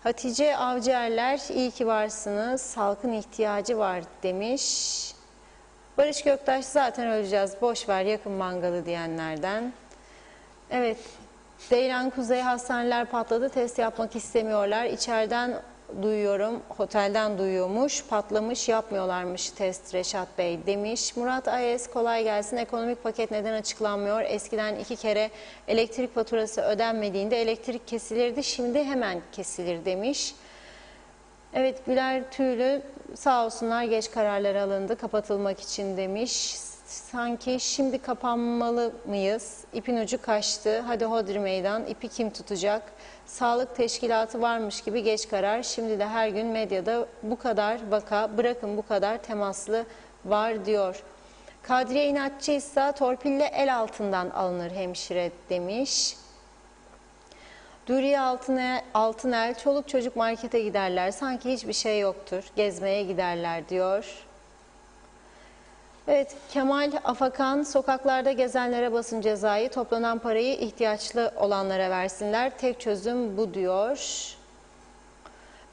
S1: Hatice Avcıerler, iyi ki varsınız, halkın ihtiyacı var demiş. Barış Göktaş, zaten öleceğiz, boş ver yakın mangalı diyenlerden. Evet, Deylan Kuzey, hastaneler patladı, test yapmak istemiyorlar. İçeriden duyuyorum, otelden duyuyormuş, patlamış, yapmıyorlarmış test Reşat Bey demiş. Murat Ayes, kolay gelsin, ekonomik paket neden açıklanmıyor? Eskiden 2 kere elektrik faturası ödenmediğinde elektrik kesilirdi, şimdi hemen kesilir demiş. Evet, Güler Tüylü, sağ olsunlar geç kararlar alındı kapatılmak için demiş. Sanki şimdi kapanmalı mıyız? İpin ucu kaçtı. Hadi hodri meydan. İpi kim tutacak? Sağlık teşkilatı varmış gibi geç karar. Şimdi de her gün medyada bu kadar vaka, bırakın bu kadar temaslı var diyor. Kadriye İnatçı ise torpille el altından alınır hemşire demiş. Duriye Altınel, çoluk çocuk markete giderler, sanki hiçbir şey yoktur, gezmeye giderler diyor. Evet, Kemal Afakan, sokaklarda gezenlere basın cezayı, toplanan parayı ihtiyaçlı olanlara versinler, tek çözüm bu diyor.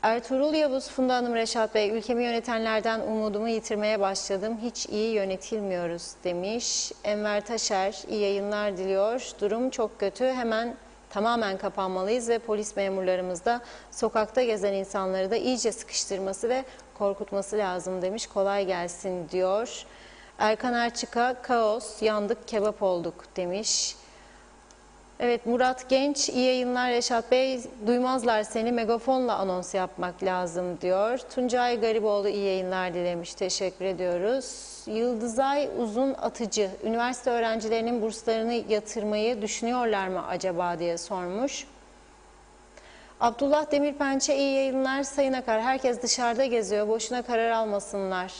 S1: Ertuğrul Yavuz, Funda Hanım, Reşat Bey, ülkemi yönetenlerden umudumu yitirmeye başladım, hiç iyi yönetilmiyoruz demiş. Enver Taşer, iyi yayınlar diliyor, durum çok kötü, hemen tamamen kapanmalıyız ve polis memurlarımız da sokakta gezen insanları da iyice sıkıştırması ve korkutması lazım demiş. Kolay gelsin diyor. Erkan Erçık'a, kaos, yandık, kebap olduk demiş. Evet, Murat Genç, iyi yayınlar Reşat Bey, duymazlar seni, megafonla anons yapmak lazım diyor. Tuncay Gariboğlu, iyi yayınlar dilemiş, teşekkür ediyoruz. Yıldızay Uzun Atıcı, üniversite öğrencilerinin burslarını yatırmayı düşünüyorlar mı acaba diye sormuş. Abdullah Demirpençe, iyi yayınlar Sayın Akar, herkes dışarıda geziyor, boşuna karar almasınlar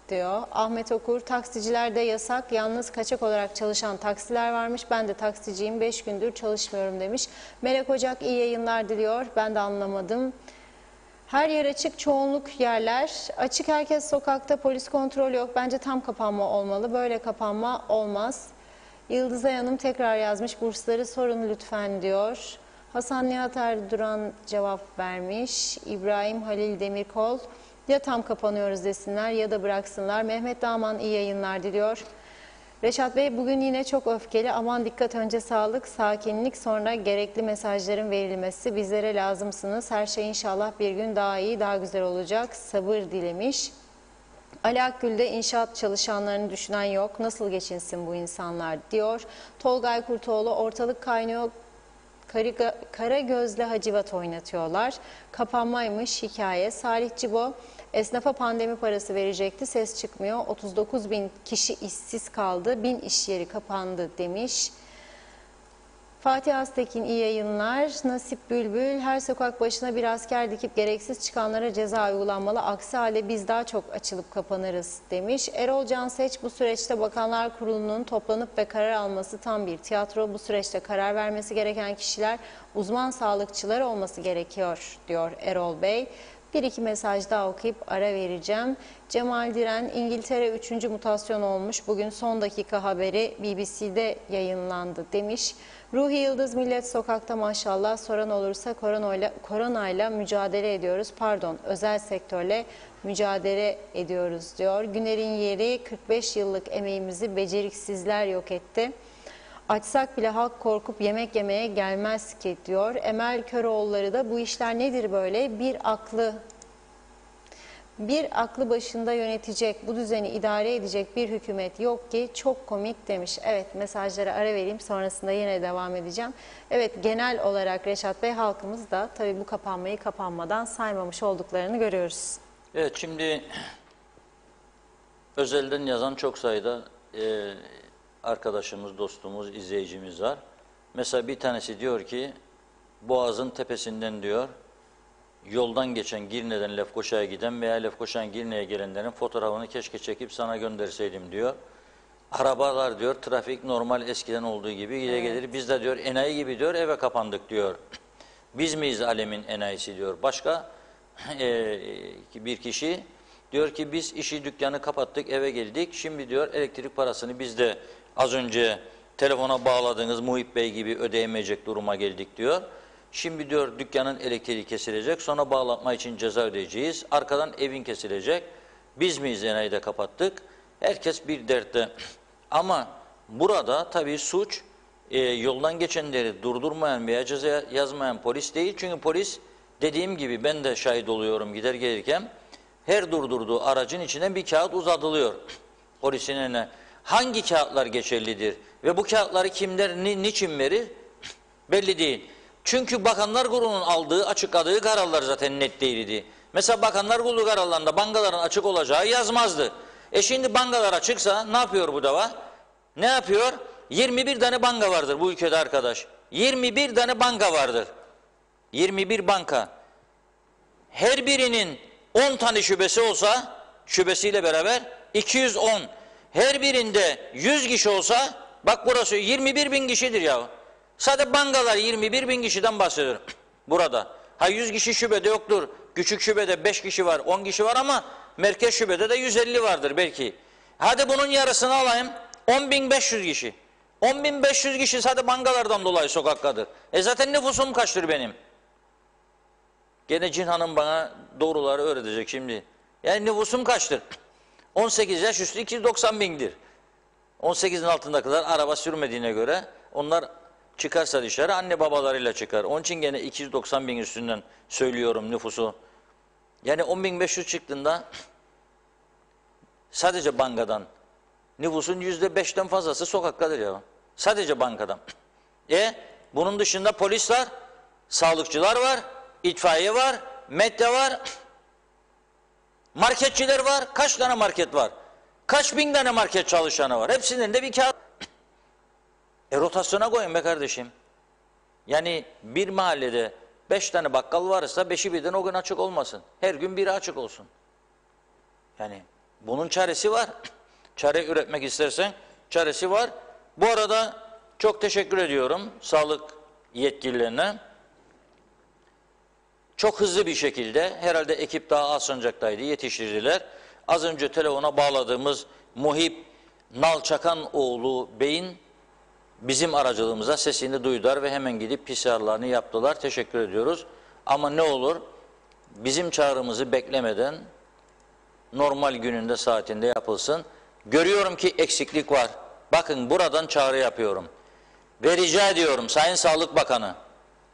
S1: diyor. Ahmet Okur, taksicilerde yasak, yalnız kaçak olarak çalışan taksiler varmış. Ben de taksiciyim, 5 gündür çalışmıyorum demiş. Melek Ocak, iyi yayınlar diliyor. Ben de anlamadım. Her yer açık, çoğunluk yerler açık, herkes sokakta, polis kontrolü yok. Bence tam kapanma olmalı. Böyle kapanma olmaz. Yıldızay Hanım tekrar yazmış, bursları sorun lütfen diyor. Hasan Nihat Erduran cevap vermiş. İbrahim Halil Demirkol, ya tam kapanıyoruz desinler ya da bıraksınlar. Mehmet Dağman, iyi yayınlar diliyor. Reşat Bey, bugün yine çok öfkeli, aman dikkat, önce sağlık, sakinlik, sonra gerekli mesajların verilmesi, bizlere lazımsınız. Her şey inşallah bir gün daha iyi, daha güzel olacak, sabır dilemiş. Ali Akgül de, inşaat çalışanlarını düşünen yok, nasıl geçinsin bu insanlar diyor. Tolgay Kurtoğlu, ortalık kaynıyor, kara gözle hacivat oynatıyorlar. Kapanmaymış hikaye. Salih Cibo, esnafa pandemi parası verecekti, ses çıkmıyor. 39 bin kişi işsiz kaldı, 1000 iş yeri kapandı demiş. Fatih Aztekin iyi yayınlar. Nasip Bülbül, her sokak başına bir asker dikip gereksiz çıkanlara ceza uygulanmalı. Aksi halde biz daha çok açılıp kapanırız demiş. Erol Canseç, bu süreçte Bakanlar Kurulu'nun toplanıp ve karar alması tam bir tiyatro. Bu süreçte karar vermesi gereken kişiler uzman sağlıkçılar olması gerekiyor diyor Erol Bey. Bir iki mesaj daha okuyup ara vereceğim. Cemal Diren, İngiltere 3. mutasyon olmuş. Bugün son dakika haberi BBC'de yayınlandı demiş. Ruhi Yıldız, millet sokakta maşallah, soran olursa koronayla mücadele ediyoruz. Pardon, özel sektörle mücadele ediyoruz diyor. Güner'in yeri 45 yıllık emeğimizi beceriksizler yok etti. Açsak bile halk korkup yemek yemeye gelmez ki diyor. Emel Köroğulları da bu işler nedir böyle? Bir aklı başında yönetecek, bu düzeni idare edecek bir hükümet yok ki, çok komik demiş. Evet, mesajlara ara vereyim, sonrasında yine devam edeceğim. Evet, genel olarak Reşat Bey, halkımız da tabii bu kapanmayı kapanmadan saymamış olduklarını görüyoruz.
S2: Evet, şimdi özelden yazan çok sayıda arkadaşımız, dostumuz, izleyicimiz var. Mesela bir tanesi diyor ki, Boğaz'ın tepesinden diyor, yoldan geçen Girne'den Lefkoşa'ya giden veya Lefkoşa'dan Girne'ye gelenlerin fotoğrafını keşke çekip sana gönderseydim diyor. Arabalar diyor, trafik normal eskiden olduğu gibi gide gelir. Biz de diyor enayi gibi diyor eve kapandık diyor. Biz miyiz alemin enayisi diyor. Başka bir kişi diyor ki biz işi dükkanı kapattık, eve geldik. Şimdi diyor elektrik parasını biz de az önce telefona bağladığınız Muhip Bey gibi ödeyemeyecek duruma geldik diyor. Şimdi diyor dükkanın elektriği kesilecek, sonra bağlatma için ceza ödeyeceğiz. Arkadan evin kesilecek. Biz miyiz enayi de kapattık? Herkes bir dertte. Ama burada tabii suç yoldan geçenleri durdurmayan veya ceza yazmayan polis değil. Çünkü polis, dediğim gibi ben de şahit oluyorum gider gelirken, her durdurduğu aracın içine bir kağıt uzatılıyor. Polisin eline hangi kağıtlar geçerlidir ve bu kağıtları kimler niçin verir belli değil. Çünkü Bakanlar Kurulu'nun aldığı, açıkladığı kararlar zaten net değildi. Mesela Bakanlar Kurulu kararlarında bankaların açık olacağı yazmazdı. Şimdi bankalar açıksa ne yapıyor bu dava? Ne yapıyor? 21 tane banka vardır bu ülkede arkadaş. 21 tane banka vardır. 21 banka. Her birinin 10 tane şubesi olsa, şubesiyle beraber 210. Her birinde 100 kişi olsa, bak burası 21 bin kişidir ya. Sadece bankalar 21 bin kişiden bahsediyor burada. Ha 100 kişi şubede yoktur. Küçük şubede 5 kişi var, 10 kişi var ama merkez şubede de 150 vardır belki. Hadi bunun yarısını alayım. 10.500 kişi. 10.500 kişi sadece bankalardan dolayı sokaktadır. Zaten nüfusum kaçtır benim? Gene Cinhan'ın bana doğruları öğretecek şimdi. Yani nüfusum kaçtır? 18 yaş üstü 290 bindir. 18'in altındakiler araba sürmediğine göre onlar çıkarsa dışarı anne babalarıyla çıkar. Onun için gene 290 bin üstünden söylüyorum nüfusu. Yani 10.500 çıktığında sadece bankadan nüfusun %5'ten fazlası sokaktadır ya. Sadece bankadan. Bunun dışında polis var, sağlıkçılar var, itfaiye var, medya var, marketçiler var. Kaç tane market var? Kaç bin tane market çalışanı var? Hepsinin de bir kağıt. Rotasyona koyun be kardeşim. Yani bir mahallede 5 tane bakkal varsa 5'i birden o gün açık olmasın. Her gün biri açık olsun. Yani bunun çaresi var. Çare üretmek istersen çaresi var. Bu arada çok teşekkür ediyorum sağlık yetkililerine. Çok hızlı bir şekilde, herhalde ekip daha Alsancak'taydı, yetiştirdiler. Az önce telefona bağladığımız Muhip Nalçakanoğlu Bey'in bizim aracılığımıza sesini duydular ve hemen gidip PCR'larını yaptılar. Teşekkür ediyoruz. Ama ne olur bizim çağrımızı beklemeden normal gününde, saatinde yapılsın. Görüyorum ki eksiklik var. Bakın buradan çağrı yapıyorum. Ve rica ediyorum Sayın Sağlık Bakanı,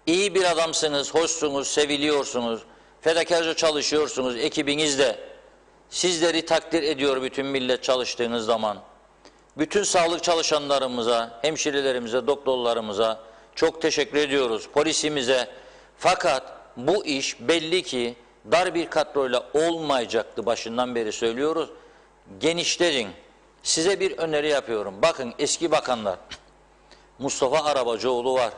S2: iyi bir adamsınız, hoşsunuz, seviliyorsunuz, fedakarca çalışıyorsunuz ekibinizle. Sizleri takdir ediyor bütün millet çalıştığınız zaman. Bütün sağlık çalışanlarımıza, hemşirelerimize, doktorlarımıza çok teşekkür ediyoruz. Polisimize. Fakat bu iş belli ki dar bir kadroyla olmayacaktı, başından beri söylüyoruz. Genişletin. Size bir öneri yapıyorum. Bakın eski bakanlar, Mustafa Arabacıoğlu var.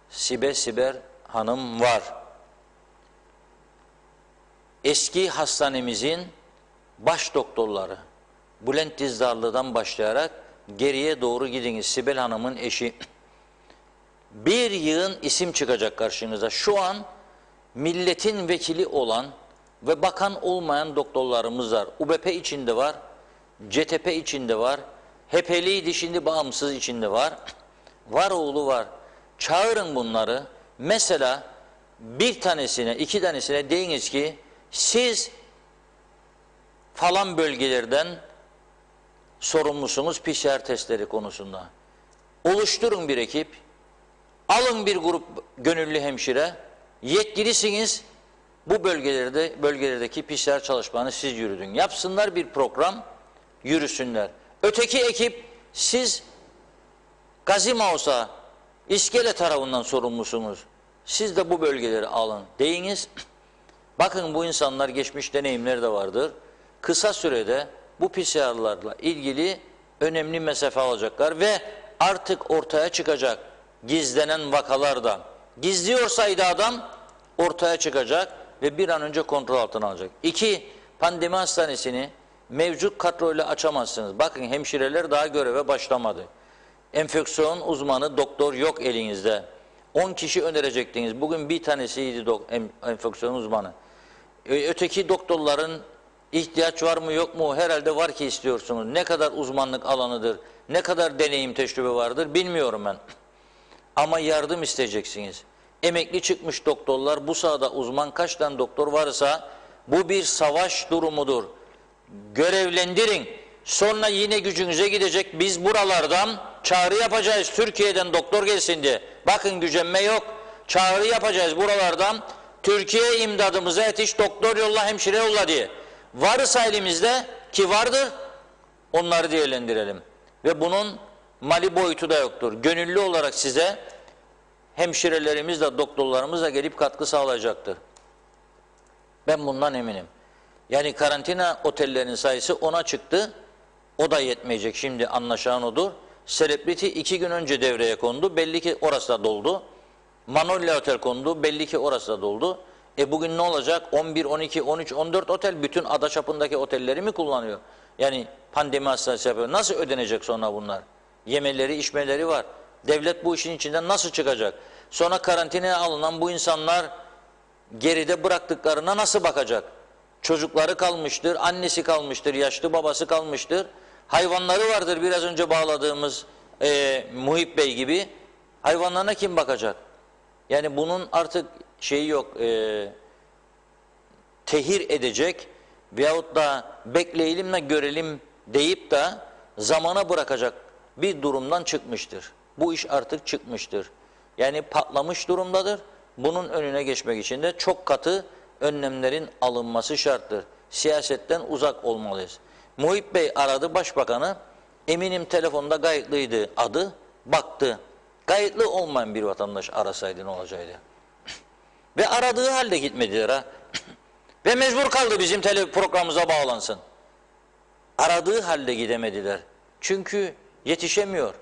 S2: Siber Hanım var. Eski hastanemizin baş doktorları, Bülent Dizdarlı'dan başlayarak geriye doğru gidiniz. Sibel Hanım'ın eşi. Bir yığın isim çıkacak karşınıza. Şu an milletin vekili olan ve bakan olmayan doktorlarımız var. UBP içinde var, CTP içinde var, HP'liydi şimdi bağımsız içinde var. Varoğlu var. Çağırın bunları. Mesela bir tanesine, iki tanesine deyiniz ki siz falan bölgelerden sorumlusunuz PCR testleri konusunda. Oluşturun bir ekip, alın bir grup gönüllü hemşire, yetkilisiniz, bu bölgelerdeki PCR çalışmalarını siz yürüdün. Yapsınlar bir program, yürüsünler. Öteki ekip, siz Gazi Mausa, İskele tarafından sorumlusunuz. Siz de bu bölgeleri alın deyiniz. Bakın bu insanlar geçmiş deneyimleri de vardır. Kısa sürede bu PCR'larla ilgili önemli mesafe alacaklar ve artık ortaya çıkacak gizlenen vakalar da. Gizliyorsaydı adam ortaya çıkacak ve bir an önce kontrol altına alacak. 2. Pandemi hastanesini mevcut kadroyla açamazsınız. Bakın hemşireler daha göreve başlamadı. Enfeksiyon uzmanı doktor yok elinizde. 10 kişi önerecektiniz. Bugün bir tanesiydi enfeksiyon uzmanı. Öteki doktorların ihtiyaç var mı yok mu? Herhalde var ki istiyorsunuz. Ne kadar uzmanlık alanıdır, ne kadar deneyim tecrübe vardır bilmiyorum ben. Ama yardım isteyeceksiniz. Emekli çıkmış doktorlar, bu sahada uzman kaç tane doktor varsa bu bir savaş durumudur. Görevlendirin. Sonra yine gücünüze gidecek. Biz buralardan çağrı yapacağız. Türkiye'den doktor gelsin diye. Bakın gücenme yok. Çağrı yapacağız buralardan. Türkiye imdadımıza yetiş, doktor yolla, hemşire yolla diye. Varsa elimizde ki vardır, onları değerlendirelim. Ve bunun mali boyutu da yoktur. Gönüllü olarak size hemşirelerimiz de doktorlarımız da gelip katkı sağlayacaktır. Ben bundan eminim. Yani karantina otellerinin sayısı 10'a çıktı. O da yetmeyecek, şimdi anlaşılan odur. Celebrity 2 gün önce devreye kondu. Belli ki orası da doldu. Manolya Otel kondu. Belli ki orası da doldu. Bugün ne olacak? 11, 12, 13, 14 otel bütün ada çapındaki otelleri mi kullanıyor? Yani pandemi hastanesi yapıyor. Nasıl ödenecek sonra bunlar? Yemeleri, içmeleri var. Devlet bu işin içinden nasıl çıkacak? Sonra karantinaya alınan bu insanlar geride bıraktıklarına nasıl bakacak? Çocukları kalmıştır, annesi kalmıştır, yaşlı babası kalmıştır. Hayvanları vardır, biraz önce bağladığımız Muhip Bey gibi. Hayvanlarına kim bakacak? Yani bunun artık şeyi yok, tehir edecek veyahut da bekleyelim de görelim deyip de zamana bırakacak bir durumdan çıkmıştır. Bu iş artık çıkmıştır. Yani patlamış durumdadır. Bunun önüne geçmek için de çok katı önlemlerin alınması şarttır. Siyasetten uzak olmalıyız. Muhip Bey aradı başbakanı. Eminim telefonda kayıtlıydı adı. Baktı. Kayıtlı olmayan bir vatandaş arasaydı ne olacaktı? Ve aradığı halde gitmediler ha. Ve mecbur kaldı bizim programımıza bağlansın. Aradığı halde gidemediler. Çünkü yetişemiyor.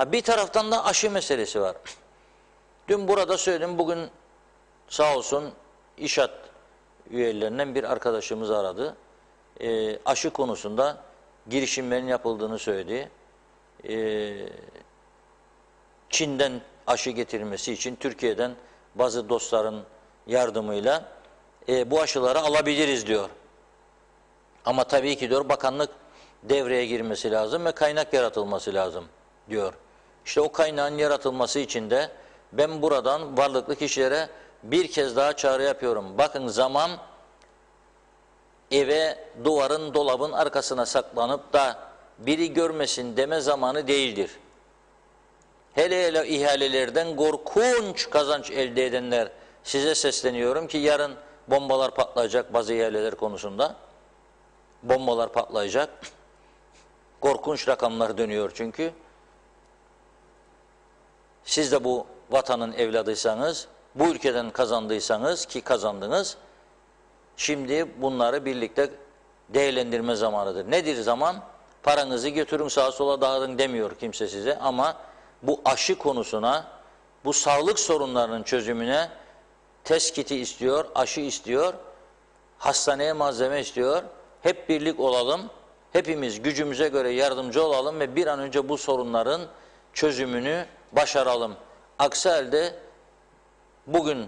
S2: Bir taraftan da aşı meselesi var. Dün burada söyledim, bugün sağ olsun İŞAD üyelerinden bir arkadaşımız aradı. Aşı konusunda girişimlerin yapıldığını söyledi. Çin'den aşı getirilmesi için Türkiye'den bazı dostların yardımıyla bu aşıları alabiliriz diyor. Ama tabii ki diyor bakanlık devreye girmesi lazım ve kaynak yaratılması lazım diyor. İşte o kaynağın yaratılması için de ben buradan varlıklı kişilere bir kez daha çağrı yapıyorum. Bakın zaman eve, duvarın, dolabın arkasına saklanıp da biri görmesin deme zamanı değildir. Hele hele ihalelerden korkunç kazanç elde edenler, size sesleniyorum ki yarın bombalar patlayacak bazı ihaleler konusunda. Bombalar patlayacak. Korkunç rakamlar dönüyor çünkü. Siz de bu vatanın evladıysanız, bu ülkeden kazandıysanız ki kazandınız, şimdi bunları birlikte değerlendirme zamanıdır. Nedir zaman? paranızı götürün sağa sola dağıtın demiyor kimse size, ama bu aşı konusuna, bu sağlık sorunlarının çözümüne test kiti istiyor, aşı istiyor, hastaneye malzeme istiyor. Hep birlik olalım, hepimiz gücümüze göre yardımcı olalım ve bir an önce bu sorunların çözümünü başaralım. Aksi halde bugün,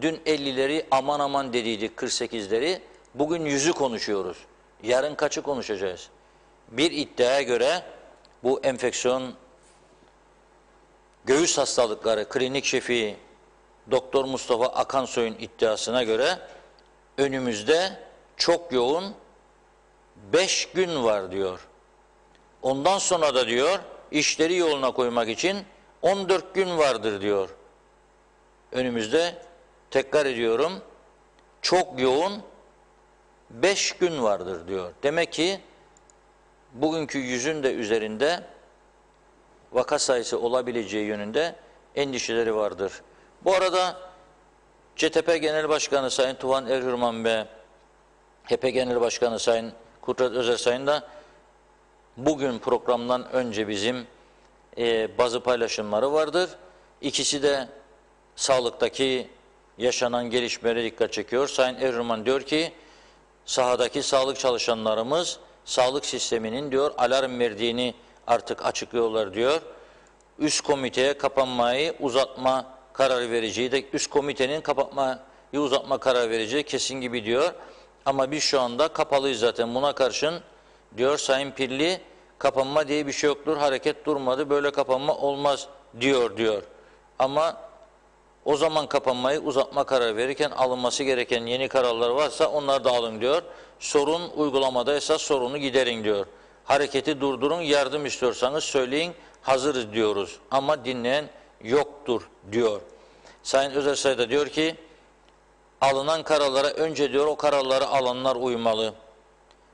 S2: dün 50'leri aman aman dediydik, 48'leri, bugün 100'ü konuşuyoruz. Yarın kaçı konuşacağız? Bir iddiaya göre bu enfeksiyon göğüs hastalıkları klinik şefi Doktor Mustafa Akansoy'un iddiasına göre önümüzde çok yoğun 5 gün var diyor. Ondan sonra da diyor işleri yoluna koymak için 14 gün vardır diyor. Önümüzde, tekrar ediyorum, çok yoğun 5 gün vardır diyor. Demek ki bugünkü 100'ün de üzerinde vaka sayısı olabileceği yönünde endişeleri vardır. Bu arada CTP Genel Başkanı Sayın Tufan Erhürman ve HP Genel Başkanı Sayın Kudret Özersay'ın da bugün programdan önce bizim bazı paylaşımları vardır. İkisi de sağlıktaki yaşanan gelişmelere dikkat çekiyor. Sayın Erhürman diyor ki sahadaki sağlık çalışanlarımız sağlık sisteminin diyor alarm verdiğini artık açıklıyorlar diyor. Üst komiteye kapanmayı uzatma kararı vereceği de üst komitenin kapatmayı uzatma kararı vereceği kesin gibi diyor. Ama biz şu anda kapalıyız zaten. Buna karşın diyor Sayın Pirli, kapanma diye bir şey yoktur. Hareket durmadı. Böyle kapanma olmaz diyor. Ama o zaman kapanmayı uzatma kararı verirken alınması gereken yeni kararlar varsa onlar da alın diyor. Sorun uygulamadaysa sorunu giderin diyor. Hareketi durdurun, yardım istiyorsanız söyleyin, hazırız diyoruz. Ama dinleyen yoktur diyor. Sayın Özersay da diyor ki alınan kararlara önce diyor o kararları alanlar uymalı.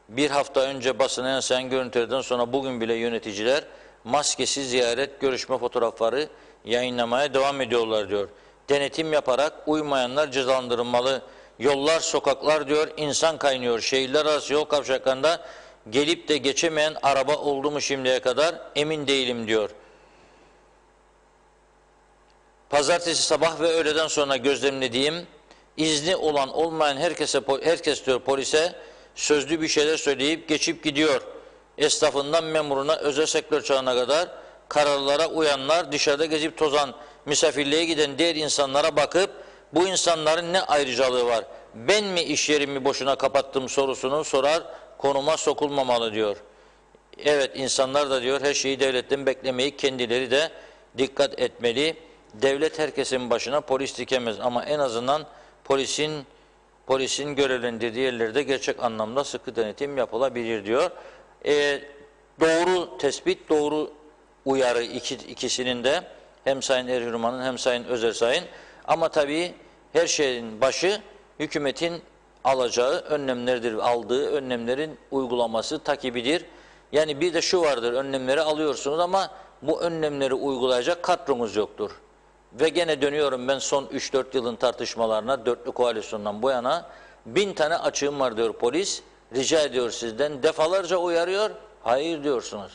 S2: Bir hafta önce basına yansıyan görüntülerden sonra bugün bile yöneticiler maskesiz ziyaret, görüşme fotoğrafları yayınlamaya devam ediyorlar diyor. Denetim yaparak uymayanlar cezalandırılmalı. Yollar, sokaklar diyor insan kaynıyor. Şehirler arası yol kavşaklarında gelip de geçemeyen araba oldu mu şimdiye kadar emin değilim diyor. Pazartesi sabah ve öğleden sonra gözlemlediğim izni olan olmayan herkes diyor polise sözlü bir şeyler söyleyip geçip gidiyor. Esnafından memuruna, özel sektör çağına kadar kararlara uyanlar, dışarıda gezip tozan, misafirliğe giden diğer insanlara bakıp bu insanların ne ayrıcalığı var? Ben mi iş yerimi boşuna kapattım sorusunu sorar, konuma sokulmamalı diyor. Evet, insanlar da diyor her şeyi devletten beklemeyi kendileri de dikkat etmeli. Devlet herkesin başına polis dikemez ama en azından polisin görevlendirdiği yerlerde gerçek anlamda sıkı denetim yapılabilir diyor. Doğru tespit, doğru uyarı ikisinin de hem Sayın Erhürman'ın hem Sayın Özersay'ın, ama tabii her şeyin başı hükümetin alacağı önlemlerdir, aldığı önlemlerin uygulaması, takibidir. Yani bir de şu vardır, önlemleri alıyorsunuz ama bu önlemleri uygulayacak kadronuz yoktur. Ve gene dönüyorum ben son 3-4 yılın tartışmalarına, dörtlü koalisyondan bu yana 1000 tane açığım var diyor polis. Rica ediyor sizden, defalarca uyarıyor. Hayır diyorsunuz.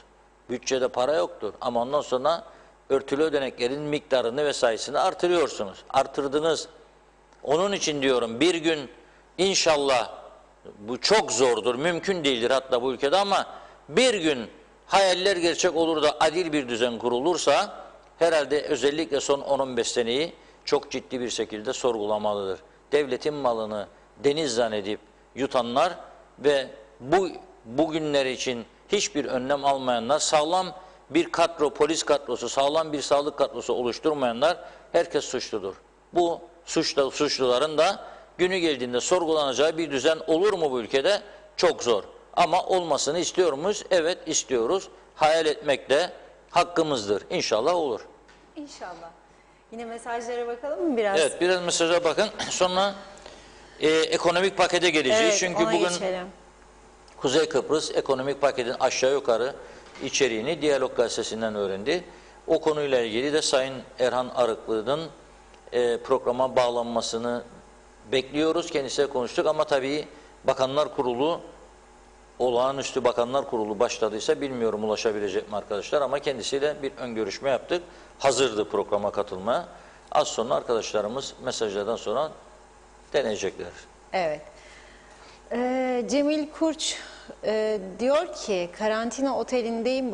S2: Bütçede para yoktur. Ama ondan sonra örtülü ödeneklerin miktarını ve sayısını artırıyorsunuz. Artırdınız. Onun için diyorum bir gün inşallah, bu çok zordur, mümkün değildir hatta bu ülkede, ama bir gün hayaller gerçek olur da adil bir düzen kurulursa herhalde özellikle son 10-15 seneyi çok ciddi bir şekilde sorgulamalıdır. Devletin malını deniz zannedip yutanlar ve bu günler için hiçbir önlem almayanlar, sağlam bir kadro, polis kadrosu, sağlam bir sağlık kadrosu oluşturmayanlar, herkes suçludur. Bu suçluların da günü geldiğinde sorgulanacağı bir düzen olur mu bu ülkede? Çok zor. Ama olmasını istiyor muyuz? Evet, istiyoruz. Hayal etmek de hakkımızdır. İnşallah olur.
S1: İnşallah. Yine mesajlara bakalım mı biraz?
S2: Evet, biraz mesaja bakın. Sonra ekonomik pakete geleceğiz.
S1: Evet,
S2: çünkü bugün
S1: geçelim.
S2: Kuzey Kıbrıs ekonomik paketin aşağı yukarı içeriğini Diyalog Gazetesi'nden öğrendi. O konuyla ilgili de Sayın Erhan Arıklı'nın programa bağlanmasını bekliyoruz. Kendisiyle konuştuk ama tabii Bakanlar Kurulu olağanüstü bakanlar kurulu başladıysa bilmiyorum ulaşabilecek mi arkadaşlar, ama kendisiyle bir ön görüşme yaptık. Hazırdı programa katılmaya. Az sonra arkadaşlarımız mesajlardan sonra deneyecekler.
S1: Evet. Cemil Kurç diyor ki karantina otelindeyim,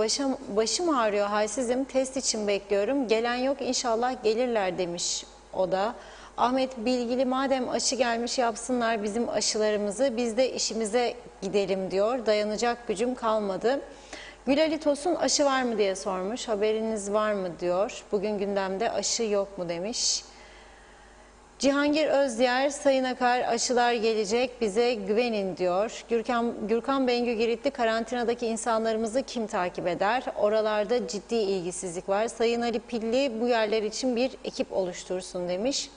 S1: başım ağrıyor, halsizim, test için bekliyorum, gelen yok, inşallah gelirler demiş o da. Ahmet Bilgili, madem aşı gelmiş yapsınlar bizim aşılarımızı, biz de işimize gidelim diyor, dayanacak gücüm kalmadı. Gülali Tosun aşı var mı diye sormuş, haberiniz var mı diyor, bugün gündemde aşı yok mu demiş. Cihangir Özdiğer, Sayın Akar aşılar gelecek, bize güvenin diyor. Gürkan Bengü Giritli, karantinadaki insanlarımızı kim takip eder? Oralarda ciddi ilgisizlik var. Sayın Ali Pilli, bu yerler için bir ekip oluştursun demiş.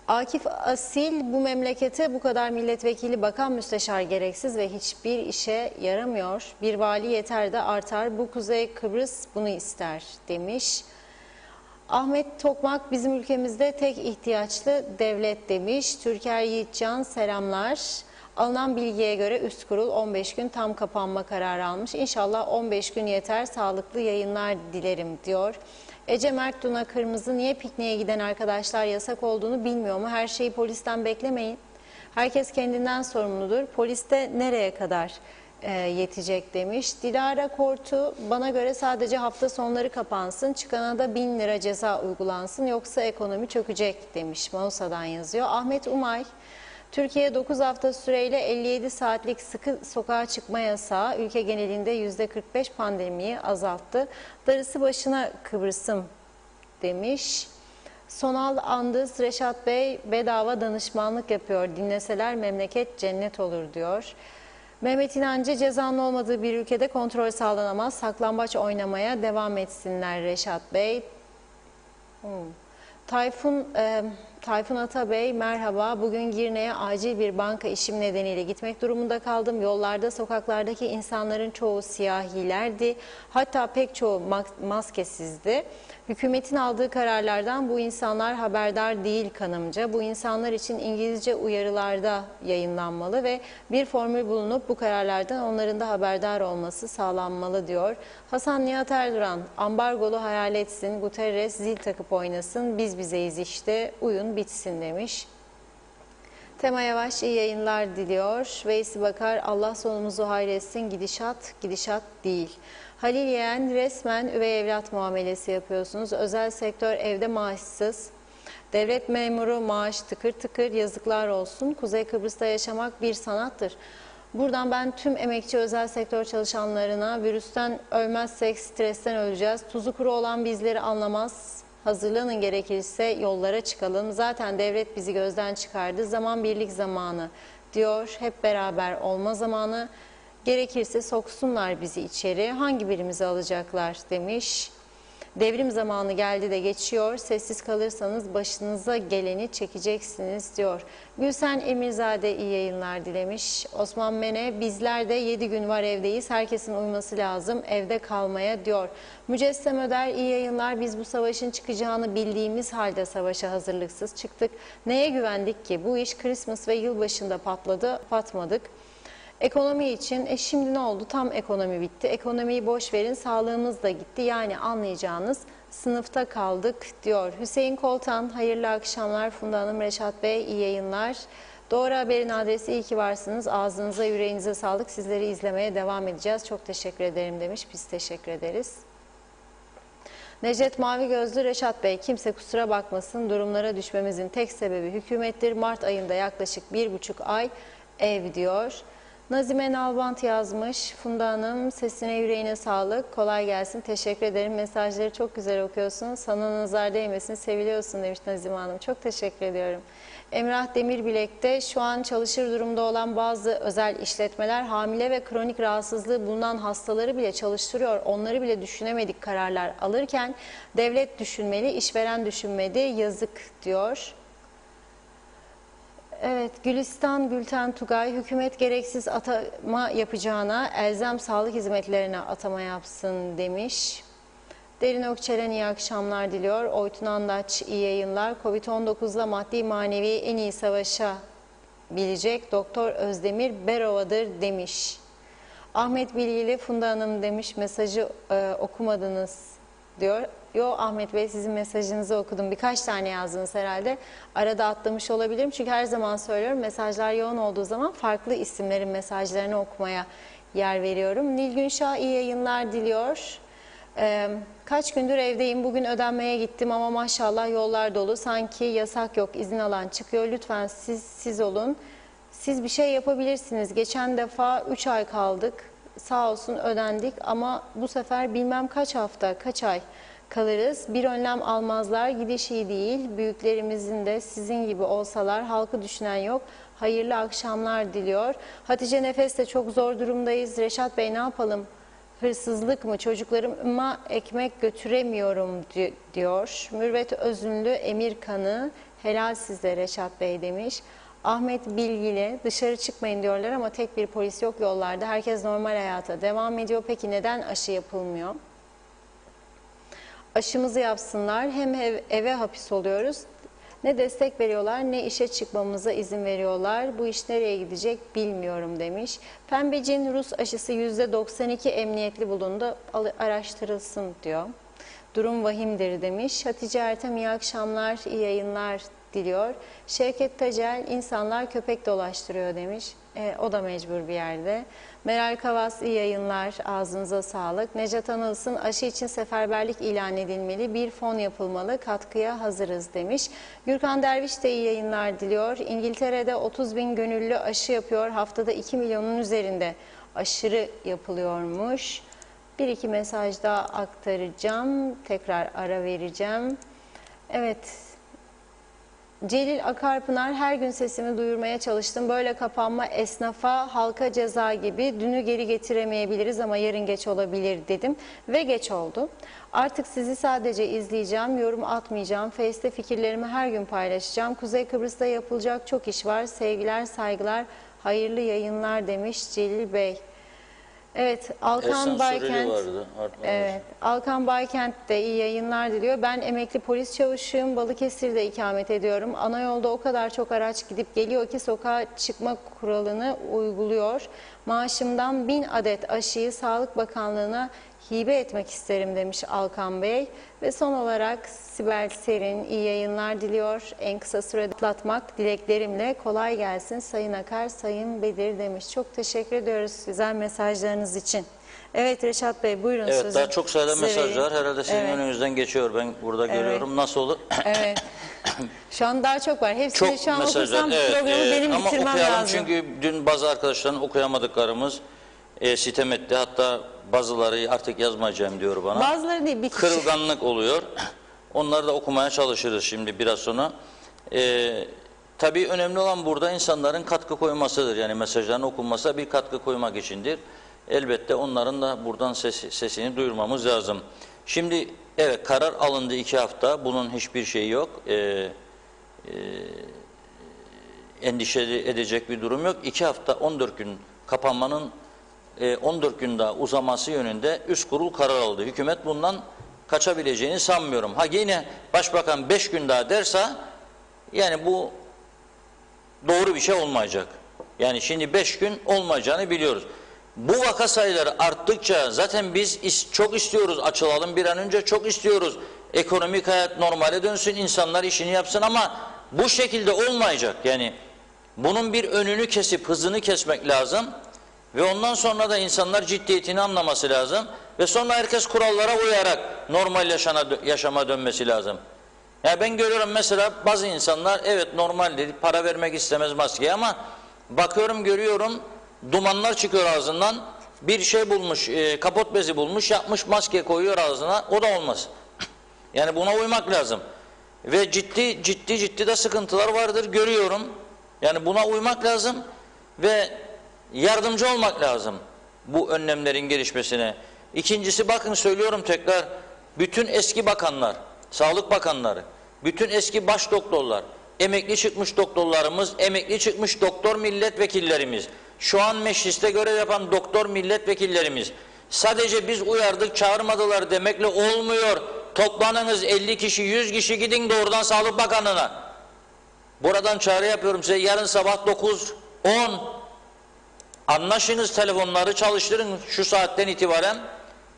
S1: Akif Asil, bu memlekete bu kadar milletvekili, bakan, müsteşar gereksiz ve hiçbir işe yaramıyor. Bir vali yeter de artar, bu Kuzey Kıbrıs bunu ister demiş. Ahmet Tokmak, bizim ülkemizde tek ihtiyaçlı devlet demiş. Türker Yiğitcan, selamlar. Alınan bilgiye göre üst kurul 15 gün tam kapanma kararı almış. İnşallah 15 gün yeter, sağlıklı yayınlar dilerim diyor. Ece Mert Duna Kırmızı, niye pikniğe giden arkadaşlar yasak olduğunu bilmiyor mu? Her şeyi polisten beklemeyin. Herkes kendinden sorumludur. Poliste nereye kadar yetecek demiş. Dilara Kortu, bana göre sadece hafta sonları kapansın, çıkana da 1000 lira ceza uygulansın, yoksa ekonomi çökecek demiş. Mausa'dan yazıyor. Ahmet Umay, Türkiye 9 hafta süreyle 57 saatlik sıkı sokağa çıkma yasağı ülke genelinde %45 pandemiyi azalttı. Darısı başına Kıbrıs'ım demiş. Sonal Andız, Reşat Bey bedava danışmanlık yapıyor, dinleseler memleket cennet olur diyor. Mehmet İnancı, cezanın olmadığı bir ülkede kontrol sağlanamaz, saklambaç oynamaya devam etsinler Reşat Bey. Tayfun Atabey, merhaba. Bugün Girne'ye acil bir banka işim nedeniyle gitmek durumunda kaldım. Yollarda, sokaklardaki insanların çoğu siyahilerdi. Hatta pek çoğu maskesizdi. Hükümetin aldığı kararlardan bu insanlar haberdar değil kanımca. Bu insanlar için İngilizce uyarılarda yayınlanmalı ve bir formül bulunup bu kararlardan onların da haberdar olması sağlanmalı diyor. Hasan Nihat Erduran, ambargolu hayal etsin, Guterres zil takıp oynasın, biz bizeyiz işte, uyun bitsin demiş. Tema Yavaş, iyi yayınlar diliyor. Veysi Bakar, Allah sonumuzu hayretsin, gidişat değil. Halil Yeğen, resmen üvey evlat muamelesi yapıyorsunuz. Özel sektör evde maaşsız. Devlet memuru maaş tıkır tıkır, yazıklar olsun. Kuzey Kıbrıs'ta yaşamak bir sanattır. Buradan ben tüm emekçi özel sektör çalışanlarına, virüsten ölmezsek stresten öleceğiz. Tuzu kuru olan bizleri anlamaz. Hazırlanın, gerekirse yollara çıkalım. Zaten devlet bizi gözden çıkardı. Zaman birlik zamanı diyor. Hep beraber olma zamanı. Gerekirse soksunlar bizi içeri. Hangi birimizi alacaklar demiş. Devrim zamanı geldi de geçiyor. Sessiz kalırsanız başınıza geleni çekeceksiniz diyor. Gülsen Emirzade, iyi yayınlar dilemiş. Osman Mene, bizler de 7 gün var evdeyiz. Herkesin uyması lazım evde kalmaya diyor. Mücessem Öder, iyi yayınlar. Biz bu savaşın çıkacağını bildiğimiz halde savaşa hazırlıksız çıktık. Neye güvendik ki? Bu iş Christmas ve yılbaşında patladı, patmadık. Ekonomi için şimdi ne oldu? Tam ekonomi bitti. Ekonomiyi boş verin, sağlığımız da gitti. Yani anlayacağınız sınıfta kaldık diyor. Hüseyin Koltan, hayırlı akşamlar. Funda Hanım, Reşat Bey, iyi yayınlar. Doğru Haber'in adresi, iyi ki varsınız. Ağzınıza, yüreğinize sağlık. Sizleri izlemeye devam edeceğiz. Çok teşekkür ederim demiş. Biz teşekkür ederiz. Necdet Mavi Gözlü, Reşat Bey, kimse kusura bakmasın, durumlara düşmemizin tek sebebi hükümettir. Mart ayında yaklaşık 1,5 ay ev diyor. Nazime Nalbant yazmış. Funda Hanım, sesine yüreğine sağlık. Kolay gelsin. Teşekkür ederim. Mesajları çok güzel okuyorsun. Sana nazar değmesin. Seviliyorsun demiş Nazime Hanım. Çok teşekkür ediyorum. Emrah Demirbilek'te, şu an çalışır durumda olan bazı özel işletmeler hamile ve kronik rahatsızlığı bulunan hastaları bile çalıştırıyor. Onları bile düşünemedik kararlar alırken devlet düşünmeli, işveren düşünmedi. Yazık diyor. Evet, Gülistan Gülten Tugay, hükümet gereksiz atama yapacağına elzem sağlık hizmetlerine atama yapsın demiş. Derin Ökçelen, iyi akşamlar diliyor. Oytun Andaç, iyi yayınlar. Covid-19'la maddi manevi en iyi savaşa bilecek Doktor Özdemir Berova'dır demiş. Ahmet Bilgili Funda Hanım demiş mesajı okumadınız diyor. Yo Ahmet Bey sizin mesajınızı okudum. Birkaç tane yazdınız herhalde. Arada atlamış olabilirim. Çünkü her zaman söylüyorum mesajlar yoğun olduğu zaman farklı isimlerin mesajlarını okumaya yer veriyorum. Nilgün Şah iyi yayınlar diliyor. Kaç gündür evdeyim. Bugün ödenmeye gittim ama maşallah yollar dolu. Sanki yasak yok. İzin alan çıkıyor. Lütfen siz olun. Siz bir şey yapabilirsiniz. Geçen defa 3 ay kaldık. Sağ olsun ödendik ama bu sefer bilmem kaç hafta, kaç ay kalırız. Bir önlem almazlar. Gidiş iyi değil. Büyüklerimizin de sizin gibi olsalar halkı düşünen yok. Hayırlı akşamlar diliyor. Hatice Nefes de çok zor durumdayız. Reşat Bey ne yapalım? Hırsızlık mı? Çocuklarıma ekmek götüremiyorum diyor. Mürvet Özünlü Emir Kanı helal size Reşat Bey demiş. Ahmet Bilgili dışarı çıkmayın diyorlar ama tek bir polis yok yollarda. Herkes normal hayata devam ediyor. Peki neden aşı yapılmıyor? Aşımızı yapsınlar. Hem eve hapis oluyoruz. Ne destek veriyorlar ne işe çıkmamıza izin veriyorlar. Bu iş nereye gidecek bilmiyorum demiş. Pembecin Rus aşısı %92 emniyetli bulundu. Araştırılsın diyor. Durum vahimdir demiş. Hatice Ertem iyi akşamlar, iyi yayınlar diliyor. Şevket Tacel insanlar köpek dolaştırıyor demiş. O da mecbur bir yerde. Meral Kavas iyi yayınlar, ağzınıza sağlık. Necat Anılsın aşı için seferberlik ilan edilmeli, bir fon yapılmalı, katkıya hazırız demiş. Gürkan Derviş de iyi yayınlar diliyor. İngiltere'de 30 bin gönüllü aşı yapıyor, haftada 2 milyonun üzerinde aşırı yapılıyormuş. Bir iki mesaj daha aktaracağım, tekrar ara vereceğim. Evet. Celil Akarpınar her gün sesimi duyurmaya çalıştım. Böyle kapanma esnafa, halka ceza gibi dünü geri getiremeyebiliriz ama yarın geç olabilir dedim. Ve geç oldu. Artık sizi sadece izleyeceğim, yorum atmayacağım. Face'te fikirlerimi her gün paylaşacağım. Kuzey Kıbrıs'ta yapılacak çok iş var. Sevgiler, saygılar, hayırlı yayınlar demiş Celil Bey. Evet, Alkan Baykent. Evet, Alkan Baykent de iyi yayınlar diliyor. Ben emekli polis çavuşuyum. Balıkesir'de ikamet ediyorum. Ana yolda o kadar çok araç gidip geliyor ki sokağa çıkma kuralını uyguluyor. Maaşımdan 1000 adet aşıyı Sağlık Bakanlığı'na hibe etmek isterim demiş Alkan Bey. Ve son olarak Sibel Serin iyi yayınlar diliyor. En kısa sürede atlatmak dileklerimle kolay gelsin Sayın Akar, Sayın Bedir demiş. Çok teşekkür ediyoruz güzel mesajlarınız için. Evet Reşat Bey buyurun
S2: Evet
S1: sözü.
S2: daha çok sayıda
S1: size
S2: mesaj
S1: vereyim.
S2: var. Herhalde sizin
S1: Evet.
S2: önünüzden geçiyor. Ben burada görüyorum. Nasıl olur?
S1: Evet. Şu an daha çok var. Hepsini
S2: Çok
S1: şu an
S2: mesajlar.
S1: okursam programı benim
S2: ama
S1: bitirmem
S2: okuyalım
S1: lazım.
S2: çünkü dün bazı arkadaşların okuyamadıklarımız sitem etti. Hatta bazıları artık yazmayacağım diyor bana.
S1: Bazıları değil bir kişi.
S2: Kırılganlık oluyor. Onları da okumaya çalışırız şimdi biraz sonra. Tabii önemli olan burada insanların katkı koymasıdır. Yani mesajların okunması bir katkı koymak içindir. Elbette onların da buradan sesini duyurmamız lazım. Şimdi evet karar alındı 2 hafta. Bunun hiçbir şeyi yok. Endişe edecek bir durum yok. 2 hafta 14 gün kapanmanın 14 gün daha uzaması yönünde üst kurul karar aldı. Hükümet bundan kaçabileceğini sanmıyorum. Ha yine başbakan 5 gün daha derse yani bu doğru bir şey olmayacak. Yani şimdi 5 gün olmayacağını biliyoruz. Bu vaka sayıları arttıkça zaten biz çok istiyoruz açılalım bir an önce çok istiyoruz. Ekonomik hayat normale dönsün insanlar işini yapsın ama bu şekilde olmayacak. Yani bunun bir önünü kesip hızını kesmek lazım. Ve ondan sonra da insanlar ciddiyetini anlaması lazım. Ve sonra herkes kurallara uyarak normal yaşama dönmesi lazım. Yani ben görüyorum mesela bazı insanlar evet normal dedi para vermek istemez maskeye ama bakıyorum görüyorum dumanlar çıkıyor ağzından. Bir şey bulmuş kapot bezi bulmuş yapmış maske koyuyor ağzına o da olmaz. Yani buna uymak lazım. Ve ciddi de sıkıntılar vardır görüyorum. Yani buna uymak lazım ve yardımcı olmak lazım bu önlemlerin gelişmesine. İkincisi bakın söylüyorum tekrar bütün eski bakanlar, sağlık bakanları, bütün eski baş doktorlar, emekli çıkmış doktorlarımız, emekli çıkmış doktor milletvekillerimiz, şu an mecliste görev yapan doktor milletvekillerimiz, sadece biz uyardık çağırmadılar demekle olmuyor. Toplanınız 50 kişi 100 kişi gidin doğrudan Sağlık Bakanlığı'na. Buradan çağrı yapıyorum size, yarın sabah 9-10 anlaşınız, telefonları çalıştırın şu saatten itibaren.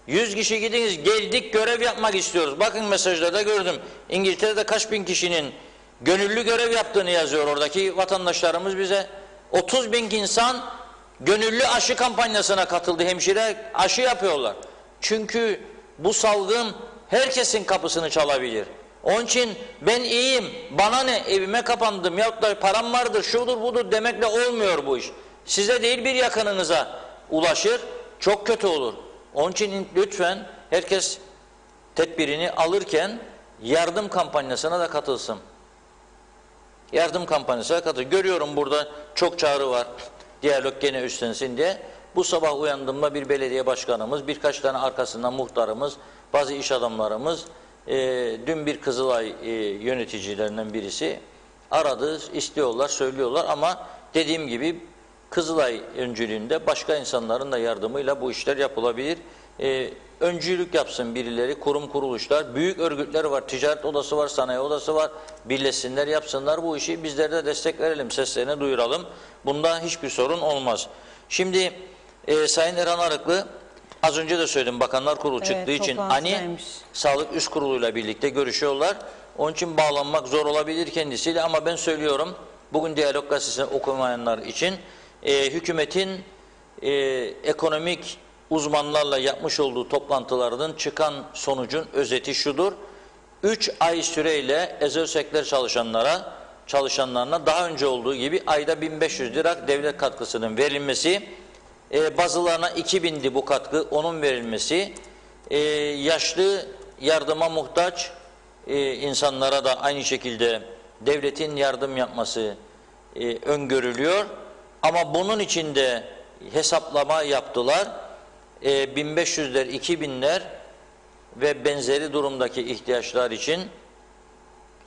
S2: 100 kişi gidiniz, geldik görev yapmak istiyoruz. Bakın mesajlarda gördüm. İngiltere'de kaç bin kişinin gönüllü görev yaptığını yazıyor oradaki vatandaşlarımız bize. 30 bin insan gönüllü aşı kampanyasına katıldı. Hemşire aşı yapıyorlar. Çünkü bu salgın herkesin kapısını çalabilir. Onun için ben iyiyim, bana ne, evime kapandım yahut da param vardır, şudur budur demekle olmuyor bu iş. Size değil bir yakınınıza ulaşır, çok kötü olur. Onun için lütfen herkes tedbirini alırken yardım kampanyasına da katılsın. Yardım kampanyasına katıl. Görüyorum burada çok çağrı var. Diyalog gene üstlensin diye. Bu sabah uyandığımda bir belediye başkanımız, birkaç tane arkasından muhtarımız, bazı iş adamlarımız, dün bir Kızılay yöneticilerinden birisi aradı, istiyorlar, söylüyorlar ama dediğim gibi Kızılay öncülüğünde başka insanların da yardımıyla bu işler yapılabilir. Öncülük yapsın birileri, kurum kuruluşlar, büyük örgütler var, ticaret odası var, sanayi odası var, birleşsinler, yapsınlar bu işi, bizler de destek verelim, seslerini duyuralım. Bunda hiçbir sorun olmaz. Şimdi Sayın Erhan Arıklı, az önce de söyledim, Bakanlar Kurulu çıktığı için ani Sağlık Üst Kurulu'yla birlikte görüşüyorlar. Onun için bağlanmak zor olabilir kendisiyle ama ben söylüyorum, bugün Diyalog Gazetesi'ni okumayanlar için hükümetin ekonomik uzmanlarla yapmış olduğu toplantılardan çıkan sonucun özeti şudur: 3 ay süreyle özel sektör çalışanlarına daha önce olduğu gibi ayda 1500 lira devlet katkısının verilmesi, bazılarına 2000'di bu katkı, onun verilmesi, yaşlı yardıma muhtaç insanlara da aynı şekilde devletin yardım yapması öngörülüyor. Ama bunun için de hesaplama yaptılar. 1500'ler, 2000'ler ve benzeri durumdaki ihtiyaçlar için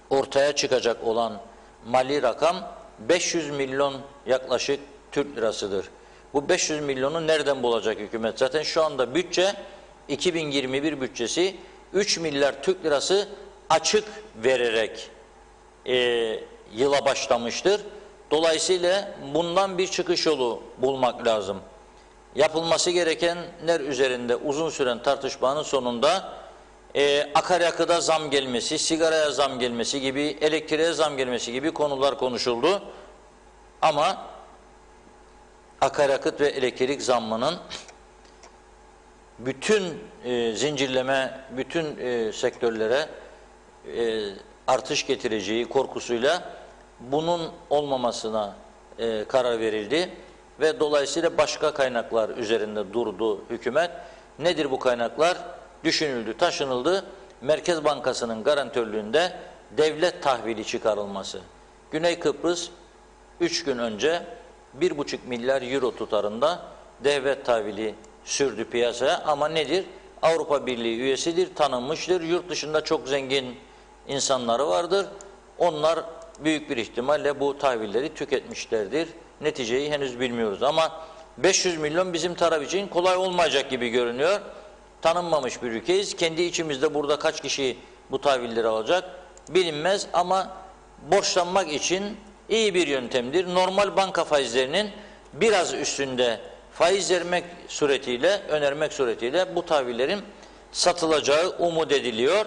S2: ortaya çıkacak olan mali rakam 500 milyon yaklaşık Türk lirasıdır. Bu 500 milyonu nereden bulacak hükümet? Zaten şu anda bütçe, 2021 bütçesi 3 milyar Türk lirası açık vererek yıla başlamıştır. Dolayısıyla bundan bir çıkış yolu bulmak lazım. Yapılması gerekenler üzerinde uzun süren tartışmanın sonunda akaryakıda zam gelmesi, sigaraya zam gelmesi gibi, elektriğe zam gelmesi gibi konular konuşuldu. Ama akaryakıt ve elektrik zammının bütün zincirleme, bütün sektörlere artış getireceği korkusuyla bunun olmamasına karar verildi ve dolayısıyla başka kaynaklar üzerinde durdu hükümet. Nedir bu kaynaklar? Düşünüldü, taşınıldı. Merkez Bankası'nın garantörlüğünde devlet tahvili çıkarılması. Güney Kıbrıs 3 gün önce 1,5 milyar euro tutarında devlet tahvili sürdü piyasaya ama nedir? Avrupa Birliği üyesidir, tanınmıştır. Yurt dışında çok zengin insanları vardır. Onlar büyük bir ihtimalle bu tahvilleri tüketmişlerdir. Neticeyi henüz bilmiyoruz ama 500 milyon bizim taraf için kolay olmayacak gibi görünüyor. Tanınmamış bir ülkeyiz. Kendi içimizde burada kaç kişi bu tahvilleri alacak bilinmez ama borçlanmak için iyi bir yöntemdir. Normal banka faizlerinin biraz üstünde faiz vermek suretiyle, önermek suretiyle bu tahvillerin satılacağı umut ediliyor.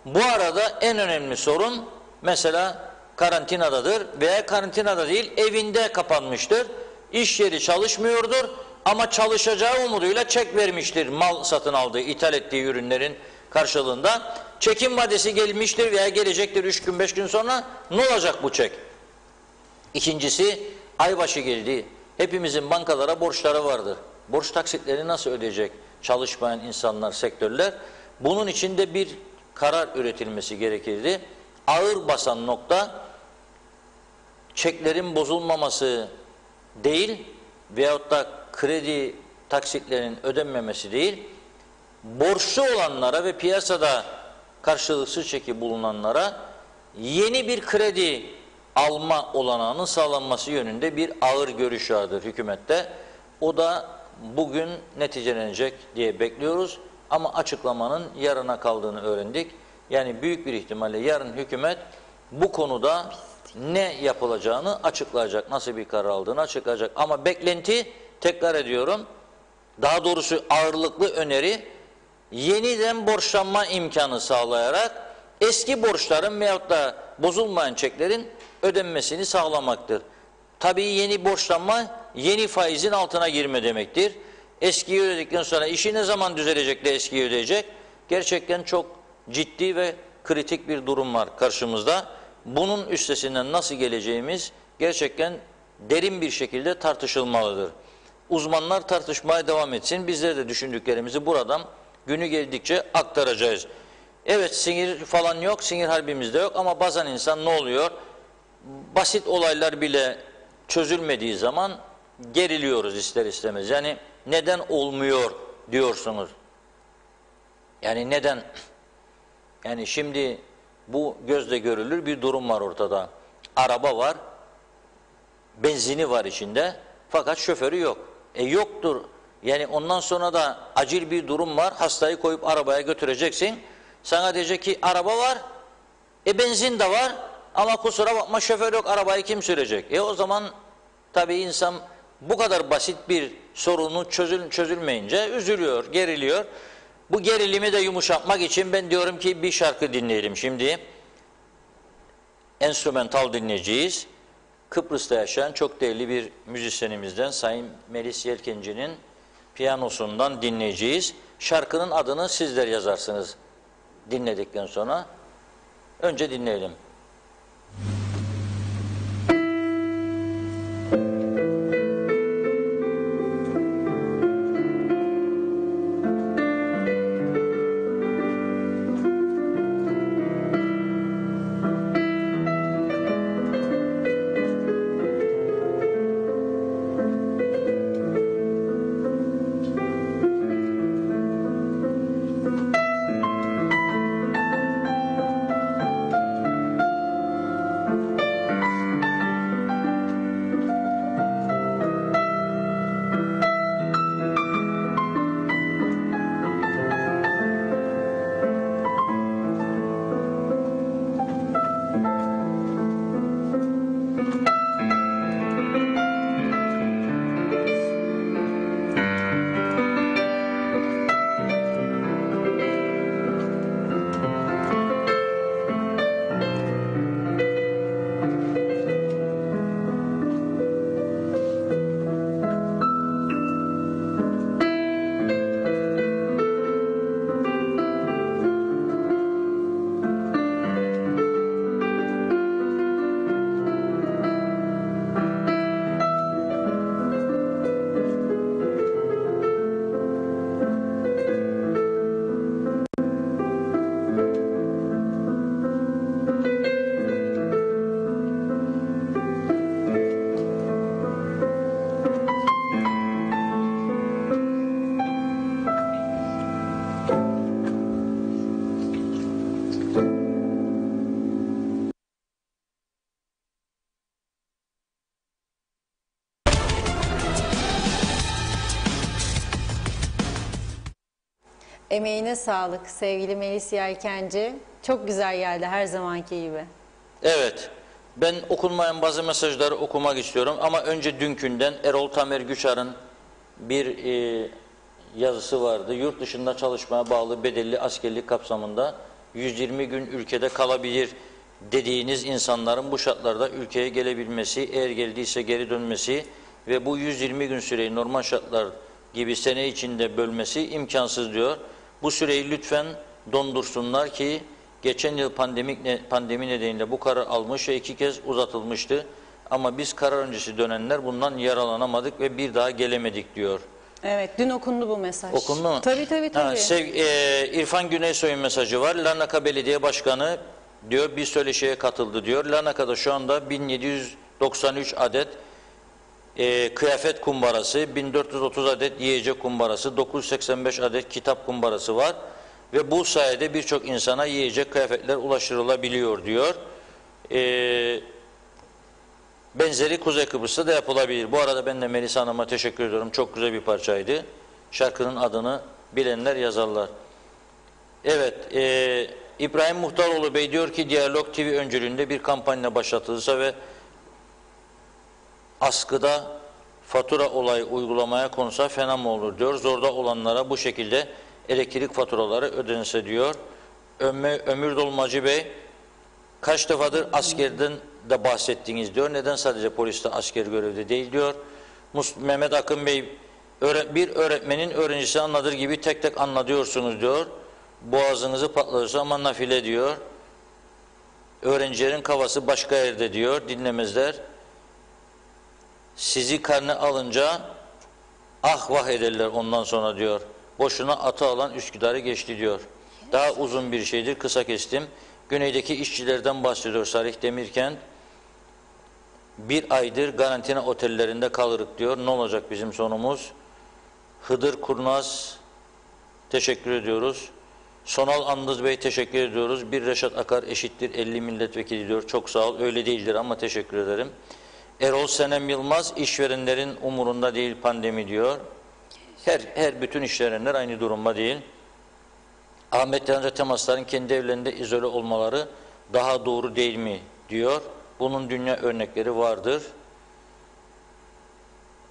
S2: Bu arada en önemli sorun mesela karantinadadır veya karantinada değil, evinde kapanmıştır. İş yeri çalışmıyordur ama çalışacağı umuduyla çek vermiştir mal satın aldığı, ithal ettiği ürünlerin karşılığında. Çekim vadesi gelmiştir veya gelecektir 3 gün 5 gün sonra, ne olacak bu çek? İkincisi, aybaşı geldi. Hepimizin bankalara borçları vardır. Borç taksitleri nasıl ödeyecek çalışmayan insanlar, sektörler? Bunun için de bir karar üretilmesi gerekirdi. Ağır basan nokta çeklerin bozulmaması değil veyahut da kredi taksitlerinin ödenmemesi değil, borçlu olanlara ve piyasada karşılıksız çeki bulunanlara yeni bir kredi alma olanağının sağlanması yönünde bir ağır görüş vardır hükümette. O da bugün neticelenecek diye bekliyoruz ama açıklamanın yarına kaldığını öğrendik. Yani büyük bir ihtimalle yarın hükümet bu konuda ne yapılacağını açıklayacak, nasıl bir karar aldığını açıklayacak. Ama beklenti, tekrar ediyorum, daha doğrusu ağırlıklı öneri, yeniden borçlanma imkanı sağlayarak eski borçların veyahut da bozulmayan çeklerin ödenmesini sağlamaktır. Tabii yeni borçlanma, yeni faizin altına girme demektir. Eskiyi ödedikten sonra işi ne zaman düzelecek de eskiyi ödeyecek? Gerçekten çok ciddi ve kritik bir durum var karşımızda. Bunun üstesinden nasıl geleceğimiz gerçekten derin bir şekilde tartışılmalıdır. Uzmanlar tartışmaya devam etsin. Bizler de düşündüklerimizi buradan günü geldikçe aktaracağız. Evet, sinir falan yok, sinir harbimiz de yok ama bazen insan ne oluyor? Basit olaylar bile çözülmediği zaman geriliyoruz ister istemez. Yani neden olmuyor diyorsunuz. Yani neden? Yani şimdi bu gözle görülür bir durum var ortada. Araba var, benzini var içinde fakat şoförü yok. Yoktur. Yani ondan sonra da acil bir durum var. Hastayı koyup arabaya götüreceksin. Sana diyecek ki araba var, benzin de var ama kusura bakma şoför yok, arabayı kim sürecek? O zaman tabii insan bu kadar basit bir sorunu çözülmeyince üzülüyor, geriliyor. Bu gerilimi de yumuşatmak için ben diyorum ki bir şarkı dinleyelim şimdi. Enstrümantal dinleyeceğiz. Kıbrıs'ta yaşayan çok değerli bir müzisyenimizden Sayın Melis Yelkenci'nin piyanosundan dinleyeceğiz. Şarkının adını sizler yazarsınız dinledikten sonra. Önce dinleyelim.
S1: Emeğine sağlık sevgili Melis Yelkenci. Çok güzel geldi her zamanki gibi.
S2: Evet, ben okunmayan bazı mesajları okumak istiyorum ama önce dünkünden Erol Tamer Güçar'ın bir yazısı vardı. Yurt dışında çalışmaya bağlı bedelli askerlik kapsamında 120 gün ülkede kalabilir dediğiniz insanların bu şartlarda ülkeye gelebilmesi, eğer geldiyse geri dönmesi ve bu 120 gün süreyi normal şartlar gibi sene içinde bölmesi imkansız diyor. Bu süreyi lütfen dondursunlar ki geçen yıl pandemi nedeniyle bu karar almış ve 2 kez uzatılmıştı. Ama biz karar öncesi dönenler bundan yaralanamadık ve bir daha gelemedik diyor.
S1: Evet, dün okundu bu mesaj.
S2: Okundu mu?
S1: Tabii.
S2: İrfan Güneysoy'un mesajı var. Larnaka Belediye Başkanı diyor bir söyleşiye katıldı diyor. Larnaka'da şu anda 1793 adet kıyafet kumbarası, 1430 adet yiyecek kumbarası, 985 adet kitap kumbarası var. Ve bu sayede birçok insana yiyecek kıyafetler ulaştırılabiliyor diyor. Benzeri Kuzey Kıbrıs'ta da yapılabilir. Bu arada ben de Melisa Hanım'a teşekkür ediyorum. Çok güzel bir parçaydı. Şarkının adını bilenler yazarlar. Evet, İbrahim Muhtaroğlu Bey diyor ki Diyalog TV öncülüğünde bir kampanya başlatılırsa ve askıda fatura olayı uygulamaya konsa fena mı olur diyor. Zorda olanlara bu şekilde elektrik faturaları ödense diyor. Ömür Dolmacı Bey kaç defadır askerden de bahsettiniz diyor. Neden sadece poliste asker görevde değil diyor. Mehmet Akın Bey bir öğretmenin öğrencisini anladır gibi tek tek anlatıyorsunuz diyor. Boğazınızı patlatırsa ama nafile diyor. Öğrencilerin kafası başka yerde diyor. Dinlemezler. Sizi karne alınca ah vah ederler ondan sonra diyor. Boşuna atı alan Üsküdar'ı geçti diyor. Daha uzun bir şeydir. Kısa kestim. Güneydeki işçilerden bahsediyor Salih Demirkent. Bir aydır garantina otellerinde kalırık diyor. Ne olacak bizim sonumuz? Hıdır Kurnaz teşekkür ediyoruz. Sonal Andız Bey teşekkür ediyoruz. Bir Reşat Akar eşittir 50 milletvekili diyor. Çok sağ ol. Öyle değildir ama teşekkür ederim. Erol Senem Yılmaz işverenlerin umurunda değil pandemi diyor. Her bütün işverenler aynı durumda değil. Ahmet Yanca temasların kendi evlerinde izole olmaları daha doğru değil mi diyor. Bunun dünya örnekleri vardır.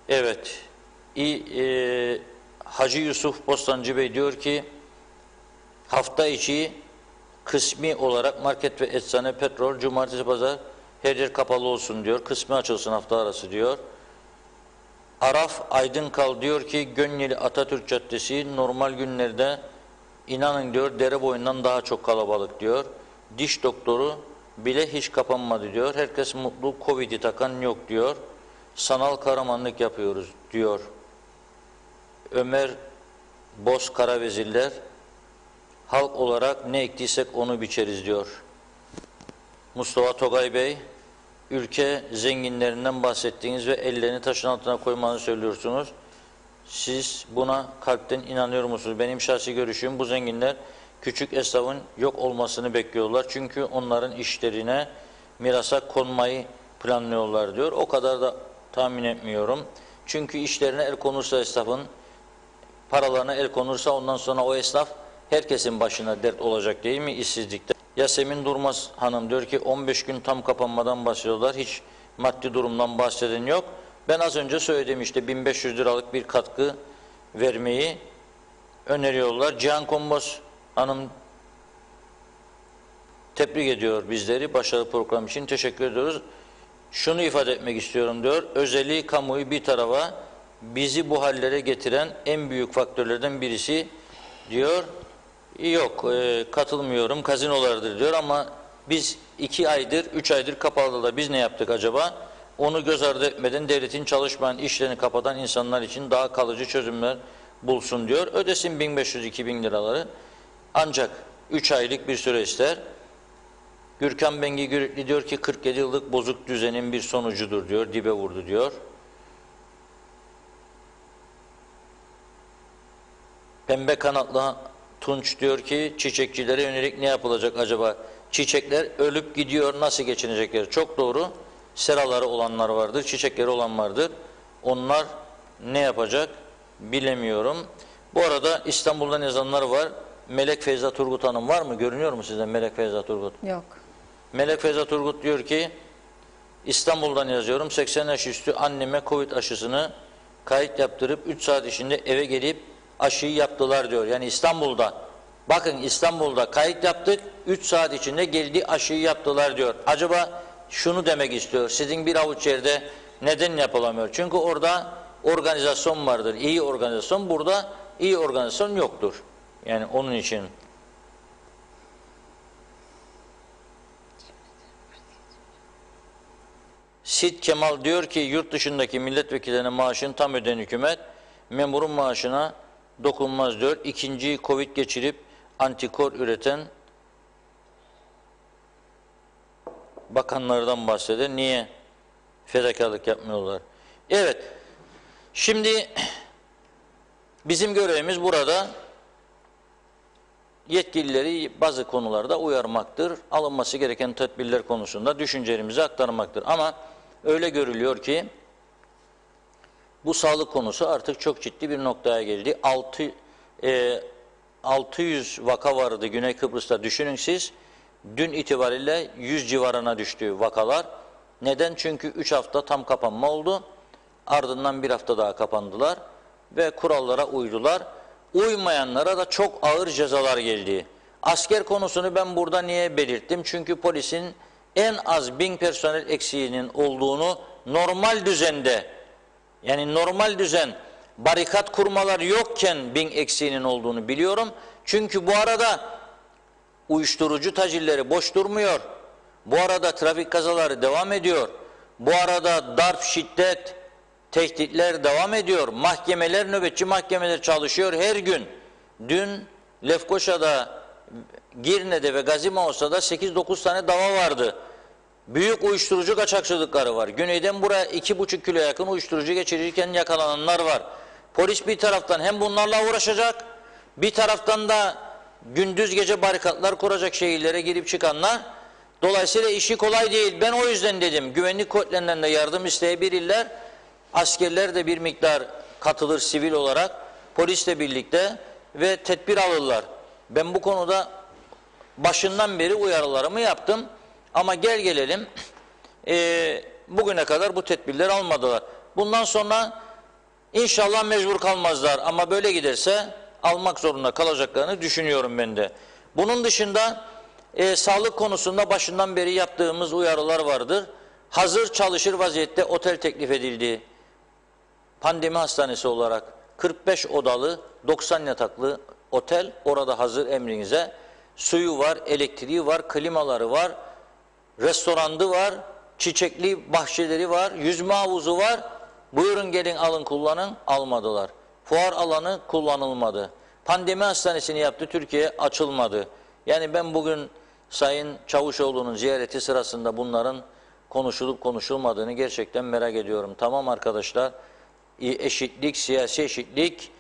S2: Evet. Hacı Yusuf Bostancı Bey diyor ki hafta içi kısmi olarak market ve eczane, petrol, cumartesi, pazar her yer kapalı olsun diyor. Kısmi açılsın hafta arası diyor. Araf Aydınkal diyor ki Gönyeli Atatürk Caddesi normal günlerde inanın diyor dere boyundan daha çok kalabalık diyor. Diş doktoru bile hiç kapanmadı diyor. Herkes mutlu, Covid'i takan yok diyor. Sanal kahramanlık yapıyoruz diyor. Ömer Boz Karavezirler halk olarak ne ektiysek onu biçeriz diyor. Mustafa Togay Bey ülke zenginlerinden bahsettiğiniz ve ellerini taşın altına koymanızı söylüyorsunuz. Siz buna kalpten inanıyor musunuz? Benim şahsi görüşüm bu zenginler küçük esnafın yok olmasını bekliyorlar. Çünkü onların işlerine mirasa konmayı planlıyorlar diyor. O kadar da tahmin etmiyorum. Çünkü işlerine el konursa esnafın, paralarına el konursa ondan sonra o esnaf herkesin başına dert olacak değil mi işsizlikte? Yasemin Durmaz Hanım diyor ki 15 gün tam kapanmadan bahsediyorlar. Hiç maddi durumdan bahseden yok. Ben az önce söyledim işte 1500 liralık bir katkı vermeyi öneriyorlar. Cihan Komboz Hanım tebrik ediyor bizleri. Başarılı program için teşekkür ediyoruz. Şunu ifade etmek istiyorum diyor. Özeli kamuyu bir tarafa bizi bu hallere getiren en büyük faktörlerden birisi diyor. Yok katılmıyorum kazinolardır diyor ama biz 2 aydır 3 aydır kapalı da biz ne yaptık acaba? Onu göz ardı etmeden devletin çalışmayan işlerini kapatan insanlar için daha kalıcı çözümler bulsun diyor. Ödesin 1500-2000 liraları ancak 3 aylık bir süre ister. Gürkan Bengi Gürüklü diyor ki 47 yıllık bozuk düzenin bir sonucudur diyor. Dibe vurdu diyor. Pembe kanatlı Tunç diyor ki çiçekçilere yönelik ne yapılacak acaba? Çiçekler ölüp gidiyor nasıl geçinecekler? Çok doğru. Seraları olanlar vardır, çiçekleri olan vardır. Onlar ne yapacak bilemiyorum. Bu arada İstanbul'dan yazanlar var. Melek Feyza Turgut Hanım var mı? Görünüyor mu size Melek Feyza Turgut?
S1: Yok.
S2: Melek Feyza Turgut diyor ki İstanbul'dan yazıyorum. 80 yaş üstü anneme Covid aşısını kayıt yaptırıp 3 saat içinde eve gelip aşıyı yaptılar diyor. Yani İstanbul'da bakın İstanbul'da kayıt yaptık 3 saat içinde geldi aşıyı yaptılar diyor. Acaba şunu demek istiyor. Sizin bir avuç yerde neden yapılamıyor? Çünkü orada organizasyon vardır. İyi organizasyon. Burada iyi organizasyon yoktur. Yani onun için. Sid Kemal diyor ki yurt dışındaki milletvekillerine maaşını tam öden hükümet memurun maaşına dokunmaz diyor. İkinciyi Covid geçirip antikor üreten bakanlardan bahseder. Niye fedakarlık yapmıyorlar? Evet. Şimdi bizim görevimiz burada yetkilileri bazı konularda uyarmaktır. Alınması gereken tedbirler konusunda düşüncelerimizi aktarmaktır. Ama öyle görülüyor ki bu sağlık konusu artık çok ciddi bir noktaya geldi. 600 vaka vardı Güney Kıbrıs'ta, düşünün siz. Dün itibariyle 100 civarına düştü vakalar. Neden? Çünkü 3 hafta tam kapanma oldu. Ardından bir hafta daha kapandılar ve kurallara uydular. Uymayanlara da çok ağır cezalar geldi. Asker konusunu ben burada niye belirttim? Çünkü polisin en az 1000 personel eksiğinin olduğunu normal düzende, yani normal düzen barikat kurmalar yokken 1000 eksiğinin olduğunu biliyorum. Çünkü bu arada uyuşturucu tacirleri boş durmuyor. Bu arada trafik kazaları devam ediyor. Bu arada darp, şiddet, tehditler devam ediyor. Mahkemeler, nöbetçi mahkemeler çalışıyor her gün. Dün Lefkoşa'da, Girne'de ve Gazimavos'ta 8-9 tane dava vardı. Büyük uyuşturucu kaçakçılıkları var. Güneyden buraya 2,5 kilo yakın uyuşturucu geçirirken yakalananlar var. Polis bir taraftan hem bunlarla uğraşacak, bir taraftan da gündüz gece barikatlar kuracak şehirlere girip çıkanlar. Dolayısıyla işi kolay değil. Ben o yüzden dedim, güvenlik kuvvetlerinden de yardım isteyebilirler. Askerler de bir miktar katılır sivil olarak, polisle birlikte ve tedbir alırlar. Ben bu konuda başından beri uyarılarımı yaptım. Ama gel gelelim bugüne kadar bu tedbirleri almadılar. Bundan sonra inşallah mecbur kalmazlar ama böyle giderse almak zorunda kalacaklarını düşünüyorum ben de. Bunun dışında sağlık konusunda başından beri yaptığımız uyarılar vardır. Hazır çalışır vaziyette otel teklif edildi. Pandemi hastanesi olarak 45 odalı 90 yataklı otel orada hazır emrinize. Suyu var, elektriği var, klimaları var, restoranı var, çiçekli bahçeleri var, yüzme havuzu var. Buyurun gelin alın kullanın, almadılar. Fuar alanı kullanılmadı. Pandemi hastanesini yaptı, Türkiye açılmadı. Yani ben bugün Sayın Çavuşoğlu'nun ziyareti sırasında bunların konuşulup konuşulmadığını gerçekten merak ediyorum. Tamam arkadaşlar, eşitlik, siyasi eşitlik,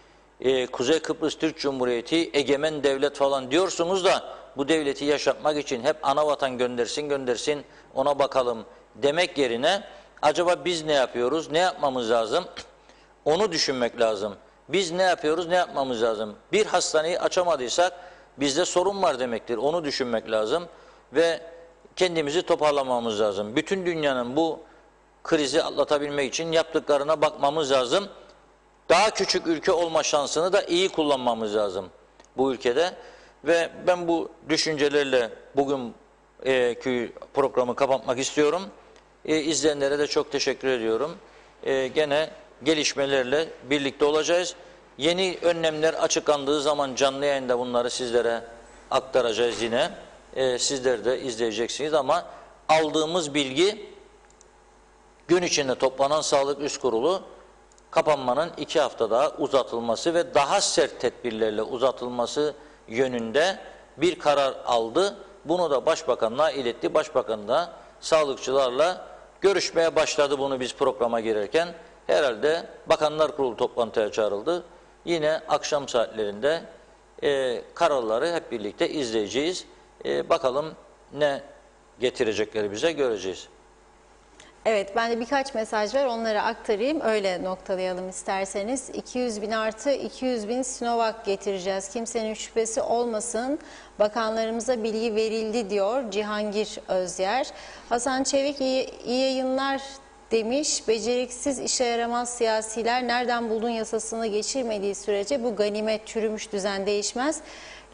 S2: Kuzey Kıbrıs Türk Cumhuriyeti, egemen devlet falan diyorsunuz da bu devleti yaşatmak için hep ana vatan göndersin ona bakalım demek yerine acaba biz ne yapıyoruz, ne yapmamız lazım onu düşünmek lazım. Biz ne yapıyoruz, ne yapmamız lazım? Bir hastaneyi açamadıysak bizde sorun var demektir. Onu düşünmek lazım ve kendimizi toparlamamız lazım. Bütün dünyanın bu krizi atlatabilmek için yaptıklarına bakmamız lazım. Daha küçük ülke olma şansını da iyi kullanmamız lazım bu ülkede. Ve ben bu düşüncelerle bugünkü programı kapatmak istiyorum. İzleyenlere de çok teşekkür ediyorum. Gene gelişmelerle birlikte olacağız. Yeni önlemler açıklandığı zaman canlı yayında bunları sizlere aktaracağız yine. Sizler de izleyeceksiniz ama aldığımız bilgi gün içinde toplanan Sağlık Üst Kurulu kapanmanın 2 hafta daha uzatılması ve daha sert tedbirlerle uzatılması yönünde bir karar aldı. Bunu da Başbakanlığa iletti. Başbakan da sağlıkçılarla görüşmeye başladı bunu biz programa girerken. Herhalde Bakanlar Kurulu toplantıya çağrıldı. Yine akşam saatlerinde kararları hep birlikte izleyeceğiz. Bakalım ne getirecekleri bize göreceğiz.
S1: Evet, ben de birkaç mesaj var, onları aktarayım, öyle noktalayalım isterseniz. 200.000 artı 200.000 Sinovac getireceğiz. Kimsenin şüphesi olmasın. Bakanlarımıza bilgi verildi diyor Cihangir Özyer. Hasan Çevik iyi yayınlar demiş. Beceriksiz, işe yaramaz siyasiler nereden buldun yasasını geçirmediği sürece bu ganimet çürümüş düzen değişmez.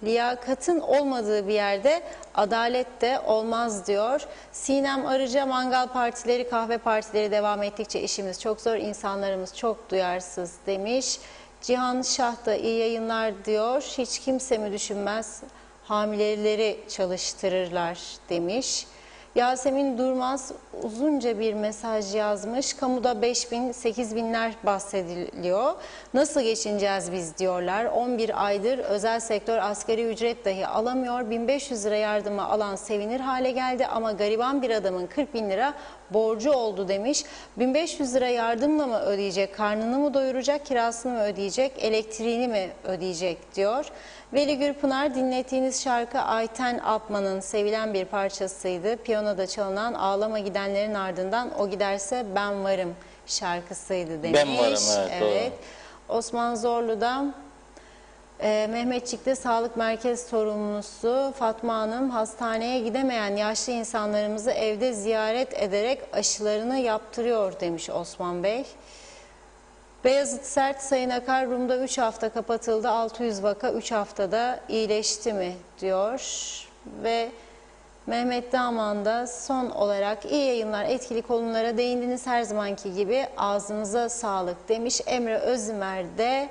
S1: Liyakatın olmadığı bir yerde adalet de olmaz diyor. Sinem Arıca, mangal partileri, kahve partileri devam ettikçe işimiz çok zor, insanlarımız çok duyarsız demiş. Cihan Şah da iyi yayınlar diyor. Hiç kimse mi düşünmez, hamileleri çalıştırırlar demiş. Yasemin Durmaz uzunca bir mesaj yazmış. Kamuda 5.000, 8.000'ler bahsediliyor. Nasıl geçineceğiz biz diyorlar. 11 aydır özel sektör asgari ücret dahi alamıyor. 1500 lira yardımı alan sevinir hale geldi ama gariban bir adamın 40.000 lira borcu oldu demiş. 1500 lira yardımla mı ödeyecek? Karnını mı doyuracak? Kirasını mı ödeyecek? Elektriğini mi ödeyecek diyor. Veli Gürpınar, dinlettiğiniz şarkı Ayten Alpman'ın sevilen bir parçasıydı. Piyanoda çalınan Ağlama Gidenlerin Ardından O Giderse Ben Varım şarkısıydı demiş.
S2: Ben varım, evet,
S1: evet. Osman Zorlu'da Mehmetçik'te Sağlık Merkez sorumlusu Fatma Hanım, hastaneye gidemeyen yaşlı insanlarımızı evde ziyaret ederek aşılarını yaptırıyor demiş Osman Bey. Beyazıt Sert, Sayın Akar, Rum'da 3 hafta kapatıldı, 600 vaka 3 haftada iyileşti mi diyor. Ve Mehmet Daman da son olarak iyi yayınlar, etkili konulara değindiniz her zamanki gibi, ağzınıza sağlık demiş. Emre Özümer de,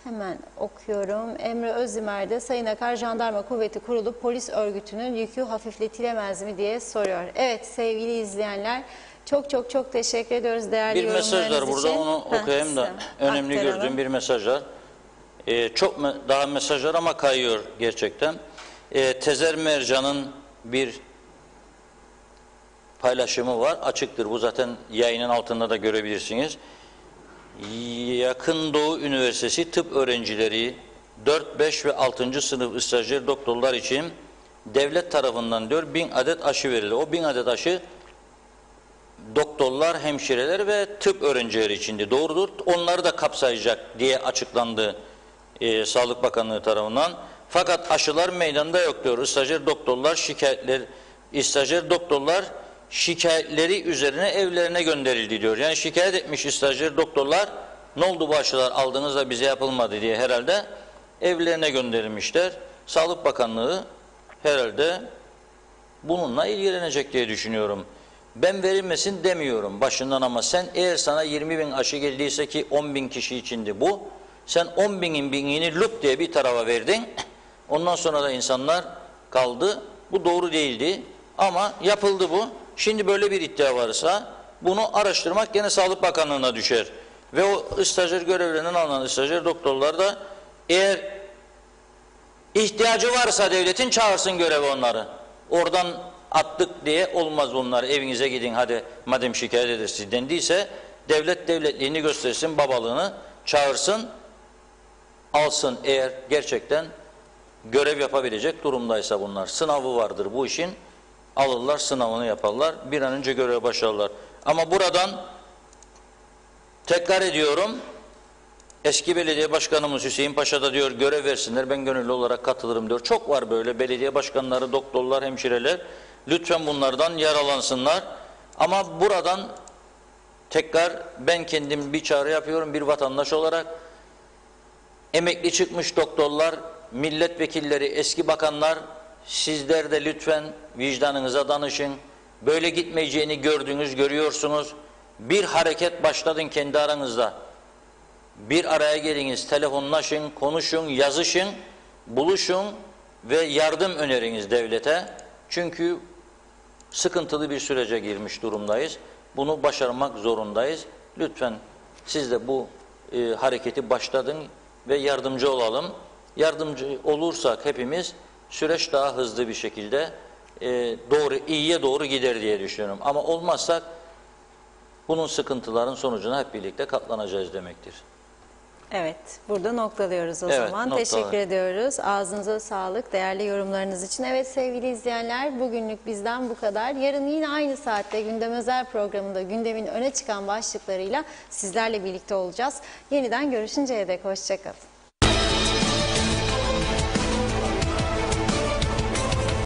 S1: hemen okuyorum, Emre Özümer de Sayın Akar, Jandarma Kuvveti kurulup polis örgütünün yükü hafifletilemez mi diye soruyor. Evet sevgili izleyenler, çok teşekkür ediyoruz değerli
S2: bir mesaj var burada,
S1: için.
S2: onu okuyayım da önemli
S1: aktaralım.
S2: gördüğüm bir mesaj var. Daha mesajlar ama kayıyor gerçekten. Tezer Mercan'ın bir paylaşımı var. Açıktır. Bu zaten yayının altında da görebilirsiniz. Yakın Doğu Üniversitesi tıp öğrencileri 4, 5 ve 6. sınıf stajyer doktorlar için devlet tarafından diyor 1000 adet aşı verildi. O 1000 adet aşı doktorlar, hemşireler ve tıp öğrencileri içindi. Doğrudur. Onları da kapsayacak diye açıklandı Sağlık Bakanlığı tarafından. Fakat aşılar meydanda yok diyor. Stajyer doktorlar şikayetleri üzerine evlerine gönderildi diyor. Yani şikayet etmiş stajyer doktorlar, ne oldu bu aşılar aldınız da bize yapılmadı diye herhalde evlerine gönderilmişler. Sağlık Bakanlığı herhalde bununla ilgilenecek diye düşünüyorum. Ben verilmesin demiyorum başından, ama sen eğer sana 20.000 aşı geldiyse, ki 10.000 kişi içindi bu, sen 10.000'in binini lup diye bir tarafa verdin. Ondan sonra da insanlar kaldı. Bu doğru değildi ama yapıldı bu. Şimdi böyle bir iddia varsa bunu araştırmak gene Sağlık Bakanlığı'na düşer. Ve o stajyer görevlerinden alınan stajyer doktorlar da eğer ihtiyacı varsa devletin çağırsın görevi onları. Oradan attık diye olmaz bunlar. Evinize gidin hadi madem şikayet edersiniz dendiyse, devlet devletliğini göstersin, babalığını çağırsın, alsın eğer gerçekten görev yapabilecek durumdaysa bunlar. Sınavı vardır bu işin. Alırlar, sınavını yaparlar. Bir an önce göreve başlarlar. Ama buradan tekrar ediyorum, eski belediye başkanımız Hüseyin Paşa da diyor görev versinler, ben gönüllü olarak katılırım diyor. Çok var böyle belediye başkanları, doktorlar, hemşireler. Lütfen bunlardan yararlansınlar. Ama buradan tekrar ben kendim bir çağrı yapıyorum bir vatandaş olarak. Emekli çıkmış doktorlar, milletvekilleri, eski bakanlar, sizler de lütfen vicdanınıza danışın. Böyle gitmeyeceğini görüyorsunuz. Bir hareket başladın kendi aranızda. Bir araya geliniz, telefonlaşın, konuşun, yazışın, buluşun ve yardım öneriniz devlete. Çünkü sıkıntılı bir sürece girmiş durumdayız. Bunu başarmak zorundayız. Lütfen siz de bu hareketi başladın ve yardımcı olalım. Yardımcı olursak hepimiz süreç daha hızlı bir şekilde iyiye doğru gider diye düşünüyorum. Ama olmazsak bunun sıkıntıların sonucuna hep birlikte katlanacağız demektir.
S1: Evet, burada noktalıyoruz o zaman. Teşekkür ediyoruz. Ağzınıza sağlık değerli yorumlarınız için. Evet sevgili izleyenler, bugünlük bizden bu kadar. Yarın yine aynı saatte Gündem Özel programında gündemin öne çıkan başlıklarıyla sizlerle birlikte olacağız. Yeniden görüşünceye dek hoşça kalın.